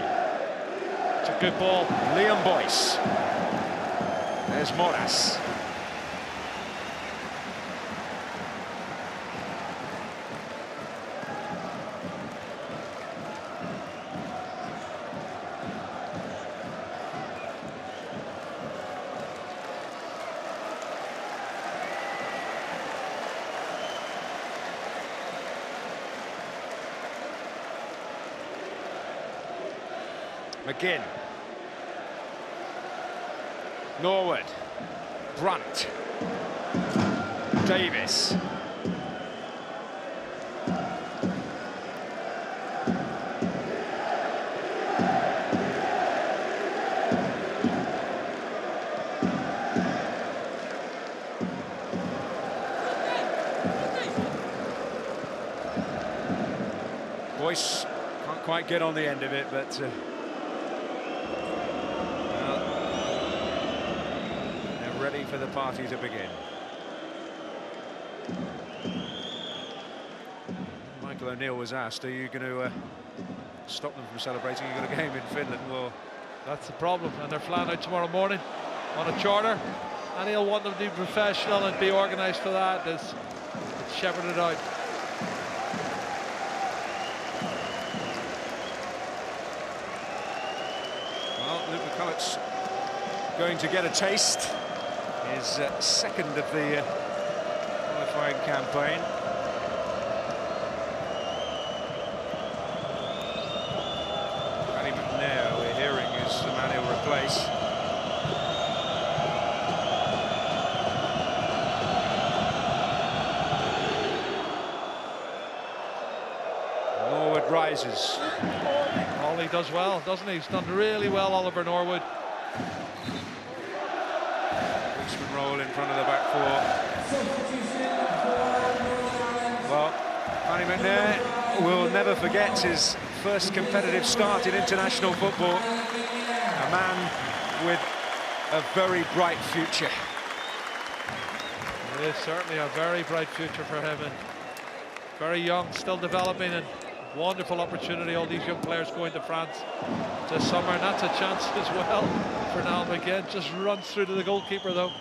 It's a good ball. Liam Boyce. There's Moras. McGinn. Norwood. Brunt. voice can't quite get on the end of it, but they're ready for the party to begin. Michael O'Neill was asked, are you going to stop them from celebrating? You got a game in Finland. Well, that's the problem, and they're flying out tomorrow morning on a charter, and he'll want them to be professional and be organised for that. It's shepherded out. Well, Luke McCulloch's going to get a taste. His second of the qualifying campaign. We're hearing is the man he'll replace. Norwood rises. Ollie does well, doesn't he? He's done really well, Oliver Norwood. Policeman roll in front of the back four. Well, Paddy McNair will never forget his first competitive start in international football. A man with a very bright future. It is certainly a very bright future for him, and very young, still developing, and wonderful opportunity. All these young players going to France this summer, and that's a chance as well for Niall McGinn. Just runs through to the goalkeeper though.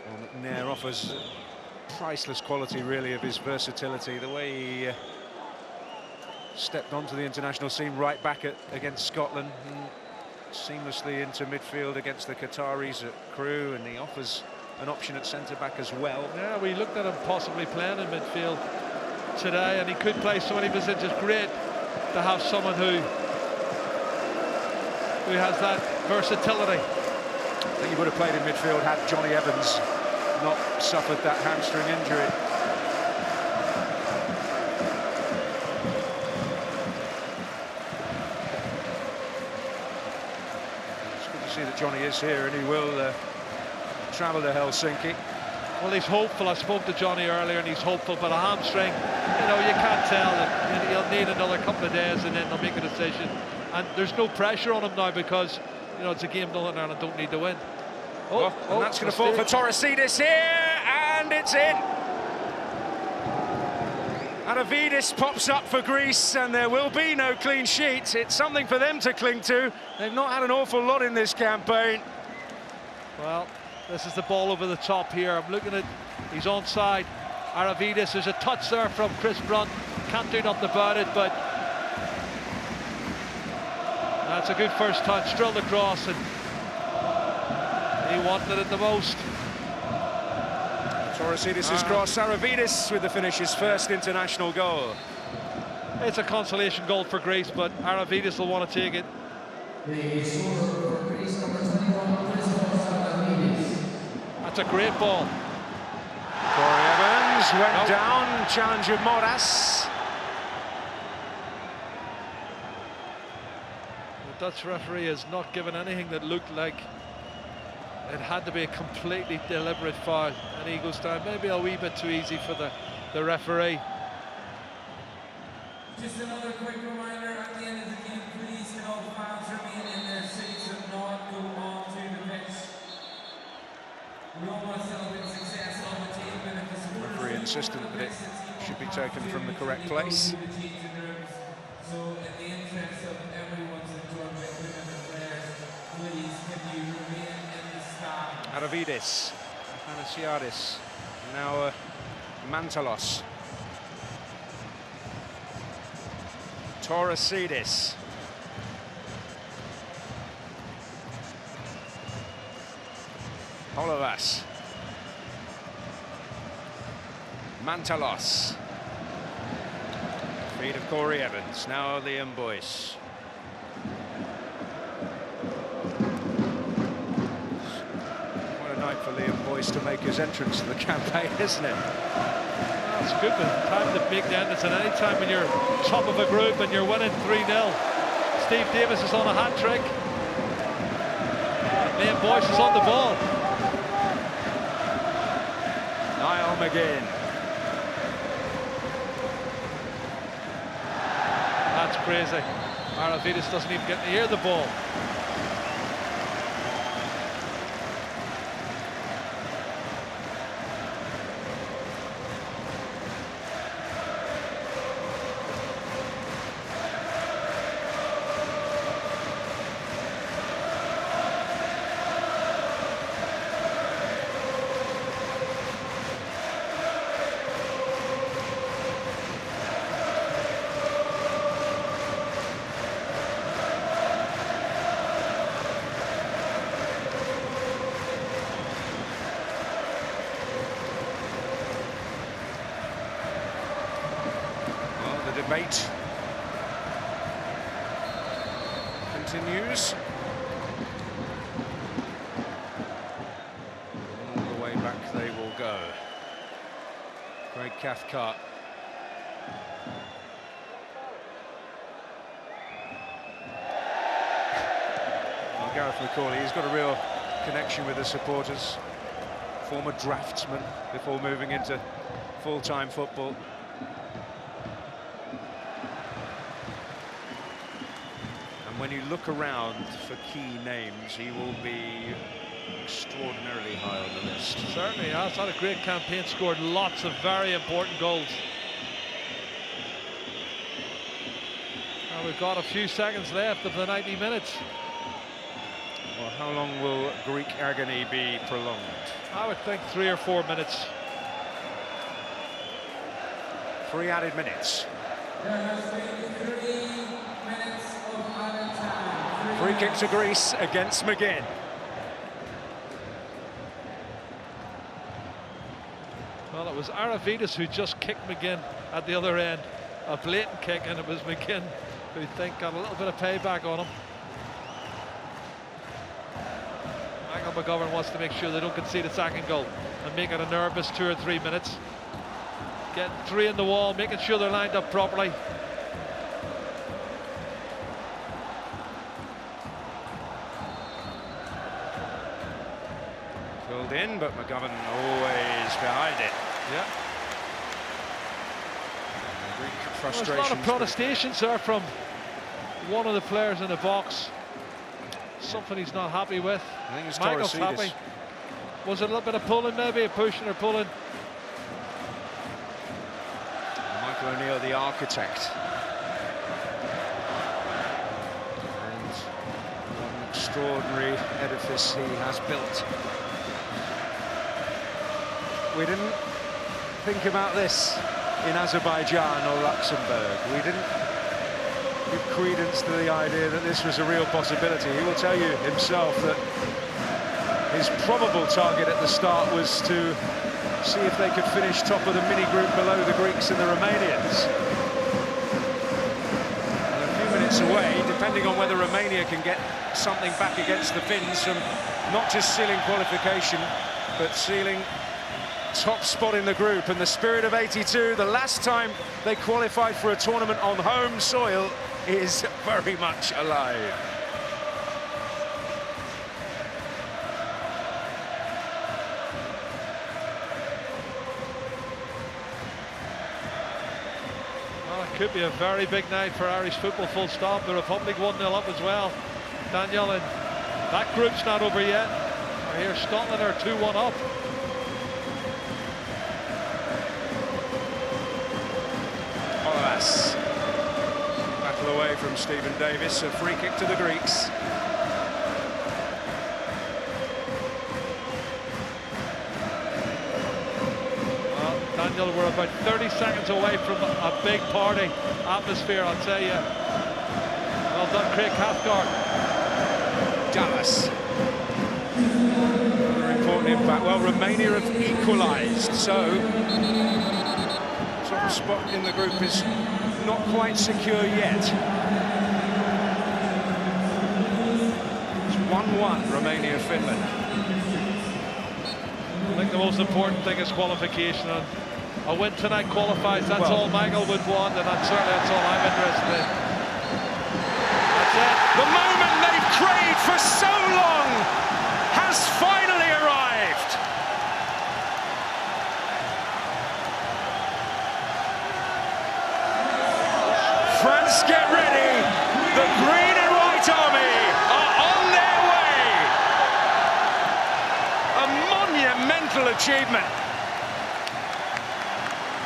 Well, McNair offers priceless quality really of his versatility. The way he stepped onto the international scene right back against Scotland, and seamlessly into midfield against the Qataris at Crewe, and he offers an option at centre-back as well. Yeah, we looked at him possibly playing in midfield today, and he could play so many positions. Great to have someone who has that versatility. I think he would have played in midfield had Johnny Evans not suffered that hamstring injury. See that Johnny is here, and he will travel to Helsinki. Well, he's hopeful. I spoke to Johnny earlier, and he's hopeful, but a hamstring, you know, you can't tell. He'll need another couple of days, and then they'll make a decision. And there's no pressure on him now because, you know, it's a game Northern Ireland don't need to win. And that's going to fall for Torosidis here, and it's in. Aravidis pops up for Greece, and there will be no clean sheet. It's something for them to cling to. They've not had an awful lot in this campaign. Well, this is the ball over the top here. I'm looking at, he's onside. Aravidis, there's a touch there from Chris Brunt. Can't do nothing about it, but that's a good first touch. Drilled across, and he wanted it the most. Torosidis' cross, Aravidis with the finish, his first international goal. It's a consolation goal for Greece, but Aravidis will want to take it. That's a great ball. Corey Evans went down, challenge of Moras. The Dutch referee has not given anything that looked like it had to be a completely deliberate foul, and he goes down maybe a wee bit too easy for the referee. Just another quick reminder, at the end of the game, please can all fans remain in their seats and not go on to the pitch. We all want to celebrate success on the team, and if the supporters... Referee insistent that it should be taken from the correct place. So in the interest of everyone's enjoyment, women and players, please can you remain in the stand. Aravidis, Athanasiadis, now Mantalos. Torosidis. Polovas. Mantalos. Feet of Corey Evans, now Liam Boyce. What a night for Liam Boyce to make his entrance to the campaign, isn't it? Well, it's good time to make the entrance, and any time when you're top of a group and you're winning 3-0. Steve Davis is on a hat-trick. Liam Boyce is on the ball. Niall McGinn. crazy. Aravidis doesn't even get near the ball. Debate continues. All the way back they will go. Craig Cathcart. Well, Gareth McCauley, he's got a real connection with the supporters. Former draftsman before moving into full-time football. When you look around for key names, he will be extraordinarily high on the list. Certainly has had a great campaign, scored lots of very important goals. Now we've got a few seconds left of the 90 minutes. Well, how long will Greek agony be prolonged? I would think 3 or 4 minutes. 3 added minutes. There has been 3 minutes of added time. Free kick to Greece against McGinn. Well, it was Aravidis who just kicked McGinn at the other end. A blatant kick, and it was McGinn who I think got a little bit of payback on him. Michael McGovern wants to make sure they don't concede a second goal and make it a nervous 2 or 3 minutes. Getting 3 in the wall, making sure they're lined up properly. Filled in, but McGovern always behind it. Yeah. Greek Well, there's frustration. a lot of protestations there from one of the players in the box. Something he's not happy with. I think it's Michael's Torosidis. happy. Was it a little bit of pulling, maybe a pushing or pulling? Michael O'Neill, the architect. And what an extraordinary edifice he has built. We didn't think about this in Azerbaijan or Luxembourg. We didn't give credence to the idea that this was a real possibility. He will tell you himself that his probable target at the start was to see if they could finish top of the mini-group below the Greeks and the Romanians. And a few minutes away, depending on whether Romania can get something back against the Finns from not just sealing qualification, but sealing top spot in the group. And the spirit of '82, the last time they qualified for a tournament on home soil, is very much alive. Well, it could be a very big night for Irish football, full stop. The Republic 1-0 up as well, Daniel, and that group's not over yet. I hear Scotland are 2-1 up. Olas. Battle away from Stephen Davis, a free kick to the Greeks. Well, Daniel, we're about 30 seconds away from a big party atmosphere, I'll tell you. Well done, Craig Cathcart. Dallas. Another important impact. Well, Romania have equalised, so top spot in the group is not quite secure yet. It's 1-1, Romania-Finland. I think the most important thing is qualification, and a win tonight qualifies. That's all Michael would want, and that's all I'm interested in. That's it. The moment they've craved for so long has finally arrived. France, get ready. monumental achievement.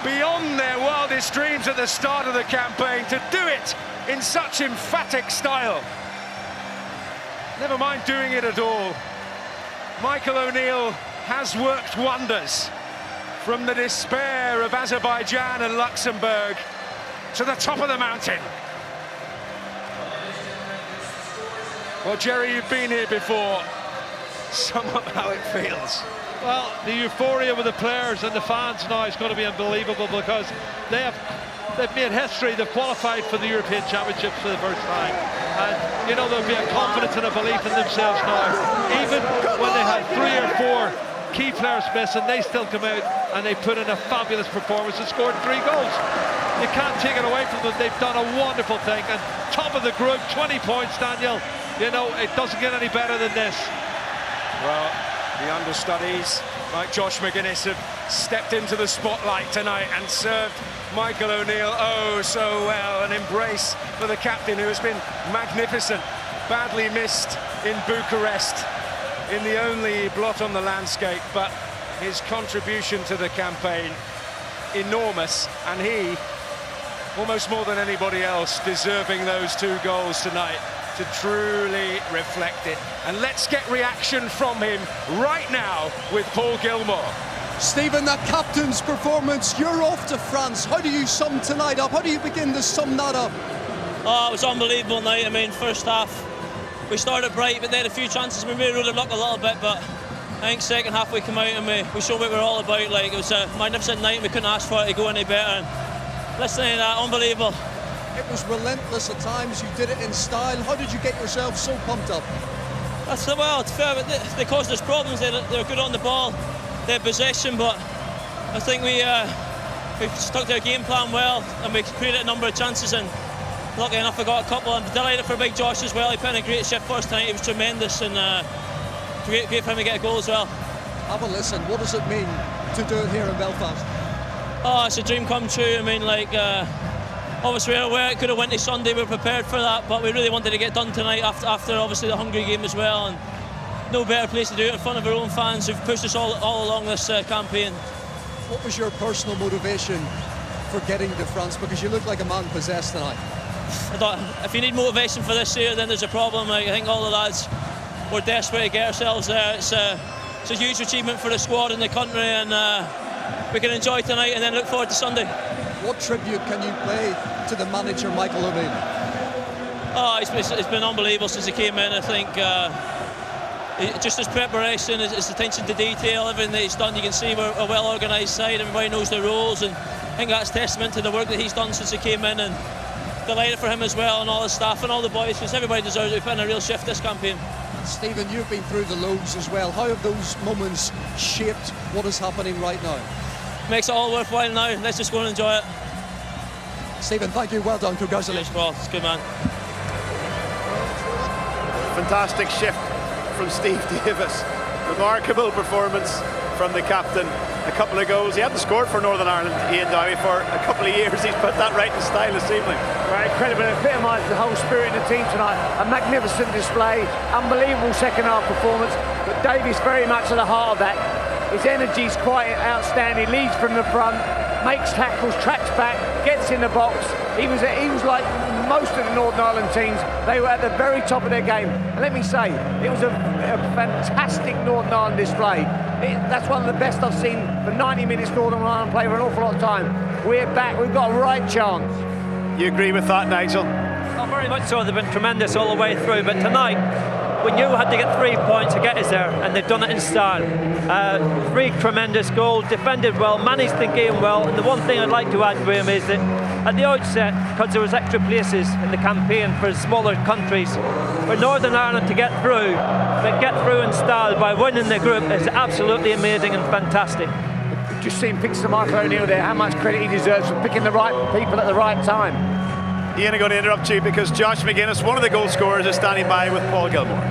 Beyond their wildest dreams at the start of the campaign, to do it in such emphatic style. Never mind doing it at all. Michael O'Neill has worked wonders from the despair of Azerbaijan and Luxembourg to the top of the mountain. Well, Jerry, you've been here before. Sum up how it feels. Well, the euphoria with the players and the fans now is going to be unbelievable, because they've made history. They've qualified for the European Championships for the first time, and you know, there'll be a confidence and a belief in themselves now. Even when they had 3 or 4 key players missing, they still come out and they put in a fabulous performance and scored 3 goals. You can't take it away from them. They've done a wonderful thing, and top of the group, 20 points, Daniel. You know, it doesn't get any better than this. Well, the understudies, like Josh McGuinness, have stepped into the spotlight tonight and served Michael O'Neill oh so well. An embrace for the captain, who has been magnificent. Badly missed in Bucharest, in the only blot on the landscape, but his contribution to the campaign, enormous, and he, almost more than anybody else, deserving those 2 goals tonight to truly reflect it. And let's get reaction from him right now with Paul Gilmore. Stephen, that captain's performance, you're off to France. How do you sum tonight up? How do you begin to sum that up? Oh, it was an unbelievable night. I mean, first half, we started bright, but they had a few chances. We maybe rode the luck a little bit, but I think second half we came out and we showed what we were all about. Like, it was a magnificent night, and we couldn't ask for it to go any better. And listening to that, unbelievable. It was relentless at times. You did it in style. How did you get yourself so pumped up? That's well, it's fair, but they caused us problems. They were good on the ball, they had possession, but I think we stuck to our game plan well, and we created a number of chances, and lucky enough I got a couple. I'm delighted for Big Josh as well. He put in a great shift for us tonight. He was tremendous, and great for him to get a goal as well. Have a listen. What does it mean to do it here in Belfast? Oh, it's a dream come true. I mean, like, obviously we're aware it could have went to Sunday. We were prepared for that, but we really wanted to get done tonight after obviously the Hungary game as well, and no better place to do it in front of our own fans who've pushed us all along this campaign. What was your personal motivation for getting to France? Because you look like a man possessed tonight. I thought, if you need motivation for this year, then there's a problem. Like, I think all the lads were desperate to get ourselves there. It's a huge achievement for the squad and the country, and we can enjoy tonight and then look forward to Sunday. What tribute can you pay to the manager, Michael O'Neill? Oh, it's been unbelievable since he came in. I think just his preparation, his attention to detail, everything that he's done. You can see we're a well-organised side. Everybody knows their roles, and I think that's testament to the work that he's done since he came in. And delighted for him as well, and all his staff and all the boys, because everybody deserves it. We've put in a real shift this campaign. Stephen, you've been through the lows as well. How have those moments shaped what is happening right now? Makes it all worthwhile now. Let's just go and enjoy it. Stephen, thank you. Well done. Congratulations. Well, it's good, man. Fantastic shift from Steve Davis. Remarkable performance from the captain. A couple of goals. He hadn't scored for Northern Ireland, Ian Dowie, for a couple of years. He's put that right in style this evening. Right, incredible. It epitomised the whole spirit of the team tonight. A magnificent display, unbelievable second half performance. But Davies very much at the heart of that. His energy's quite outstanding. He leads from the front, makes tackles, tracks back, gets in the box. He was like most of the Northern Ireland teams. They were at the very top of their game. And let me say, it was a fantastic Northern Ireland display. That's one of the best I've seen for 90 minutes Northern Ireland play for an awful lot of time. We're back, we've got a right chance. You agree with that, Nigel? Oh, very much so. They've been tremendous all the way through, but tonight we knew we had to get 3 points to get us there, and they've done it in style. 3 tremendous goals, defended well, managed the game well, and the one thing I'd like to add, Graham, is that at the outset, because there was extra places in the campaign for smaller countries, for Northern Ireland to get through, but get through in style by winning the group is absolutely amazing and fantastic. Just seen pictures of Michael O'Neill there, how much credit he deserves for picking the right people at the right time. Ian, I'm going to interrupt you because Josh McGuinness, one of the goal scorers, is standing by with Paul Gilmore.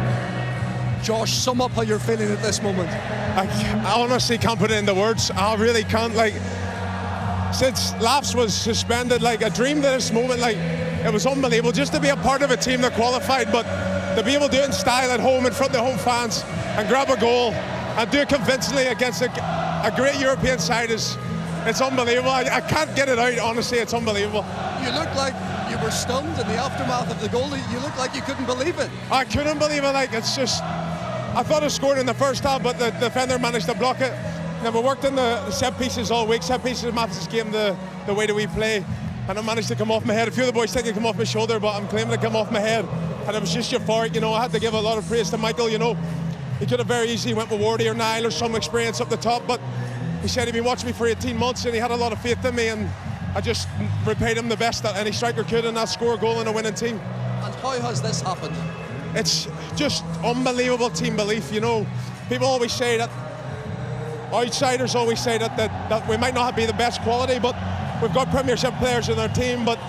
Josh, sum up how you're feeling at this moment. I honestly can't put it into words. I really can't. Like, since Laps was suspended, like, I dreamed of this moment. Like, it was unbelievable just to be a part of a team that qualified, but to be able to do it in style at home in front of the home fans and grab a goal and do it convincingly against a great European side it's unbelievable. I can't get it out, honestly, it's unbelievable. You look like you were stunned in the aftermath of the goal. You look like you couldn't believe it. I couldn't believe it. Like, it's just, I thought I scored in the first half, but the defender managed to block it. And we worked in the set pieces all week. Set pieces maps this game the way that we play, and it managed to come off my head. A few of the boys think it come off my shoulder, but I'm claiming it come off my head, and it was just euphoric. You know, I had to give a lot of praise to Michael. You know, he could have very easily went with Wardy or Niall or some experience up the top, but he said he'd been watching me for 18 months and he had a lot of faith in me, and I just repaid him the best that any striker could, and that score a goal in a winning team. And how has this happened? It's just unbelievable team belief. You know, people always say that, outsiders always say that we might not be the best quality, but we've got Premiership players in our team, but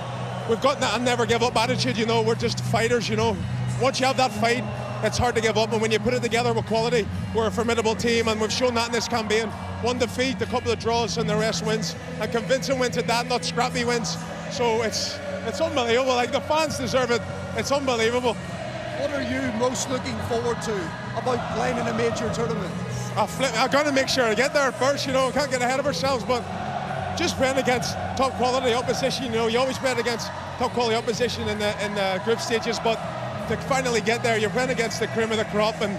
we've got that never give up attitude. You know, we're just fighters. You know, once you have that fight, it's hard to give up, and when you put it together with quality, we're a formidable team, and we've shown that in this campaign. One defeat, a couple of draws, and the rest wins, and convincing wins at that, not scrappy wins. So it's unbelievable. Like, the fans deserve it. It's unbelievable. What are you most looking forward to about playing in a major tournament? I've got to make sure I get there first. You know, we can't get ahead of ourselves, but just playing against top quality opposition. You know, you always play against top quality opposition in the group stages, but to finally get there, you're playing against the cream of the crop, and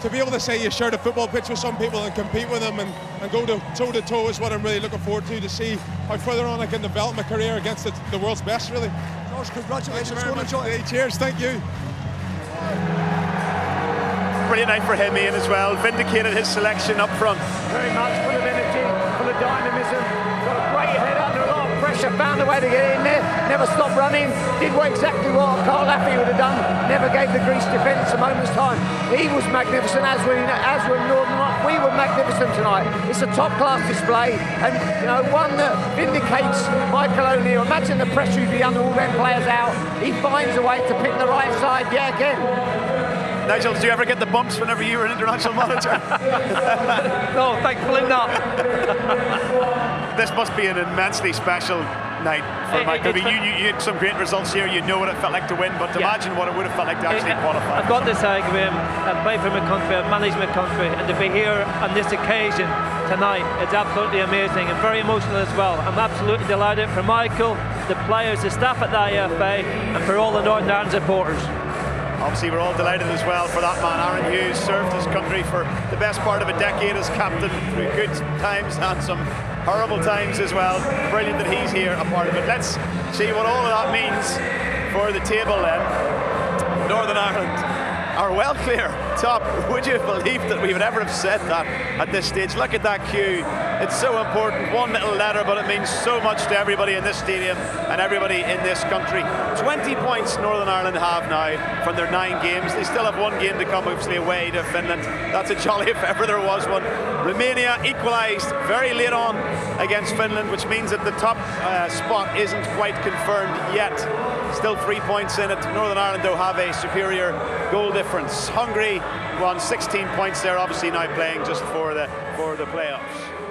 to be able to say you shared a football pitch with some people and compete with them and go toe to toe is what I'm really looking forward to see how further on I can develop my career against the world's best, really. George, congratulations. Go and enjoy it. Cheers, thank you. Brilliant night for him, Ian, as well. Vindicated his selection up front. Very much full of energy, full of dynamism. Got a great head under a lot of pressure, found a way to get in there, never stopped running, did exactly what Carl Laffey would have done, never gave the Greece defence a moment's time. He was magnificent, as were Northern Ireland. We were magnificent tonight. It's a top-class display, and you know, one that vindicates Michael O'Neill. Imagine the pressure he'd be under all them players out. He finds a way to pick the right side, yeah, again. Nigel, did you ever get the bumps whenever you were an international manager? No, thankfully not. This must be an immensely special night for Michael. You had some great results here. You know what it felt like to win, but imagine what it would have felt like to actually qualify. I've got to say, Graham, I've played for my country, I've managed my country, and to be here on this occasion tonight, it's absolutely amazing and very emotional as well. I'm absolutely delighted for Michael, the players, the staff at the IFA, and for all the Northern Ireland supporters. Obviously, we're all delighted as well for that man. Aaron Hughes served his country for the best part of a decade as captain, through good times and some horrible times as well. Brilliant that he's here, a part of it. Let's see what all of that means for the table then. Northern Ireland are well clear top. Would you have believed that we would ever have said that at this stage? Look at that queue. It's so important. One little letter, but it means so much to everybody in this stadium and everybody in this country. 20 points Northern Ireland have now from their 9 games. They still have one game to come, obviously away to Finland. That's a jolly if ever there was one. Romania equalised very late on against Finland, which means that the top spot isn't quite confirmed yet. Still 3 points in it. Northern Ireland, though, have a superior goal difference. Hungary won 16 points there, obviously now playing just for the playoffs.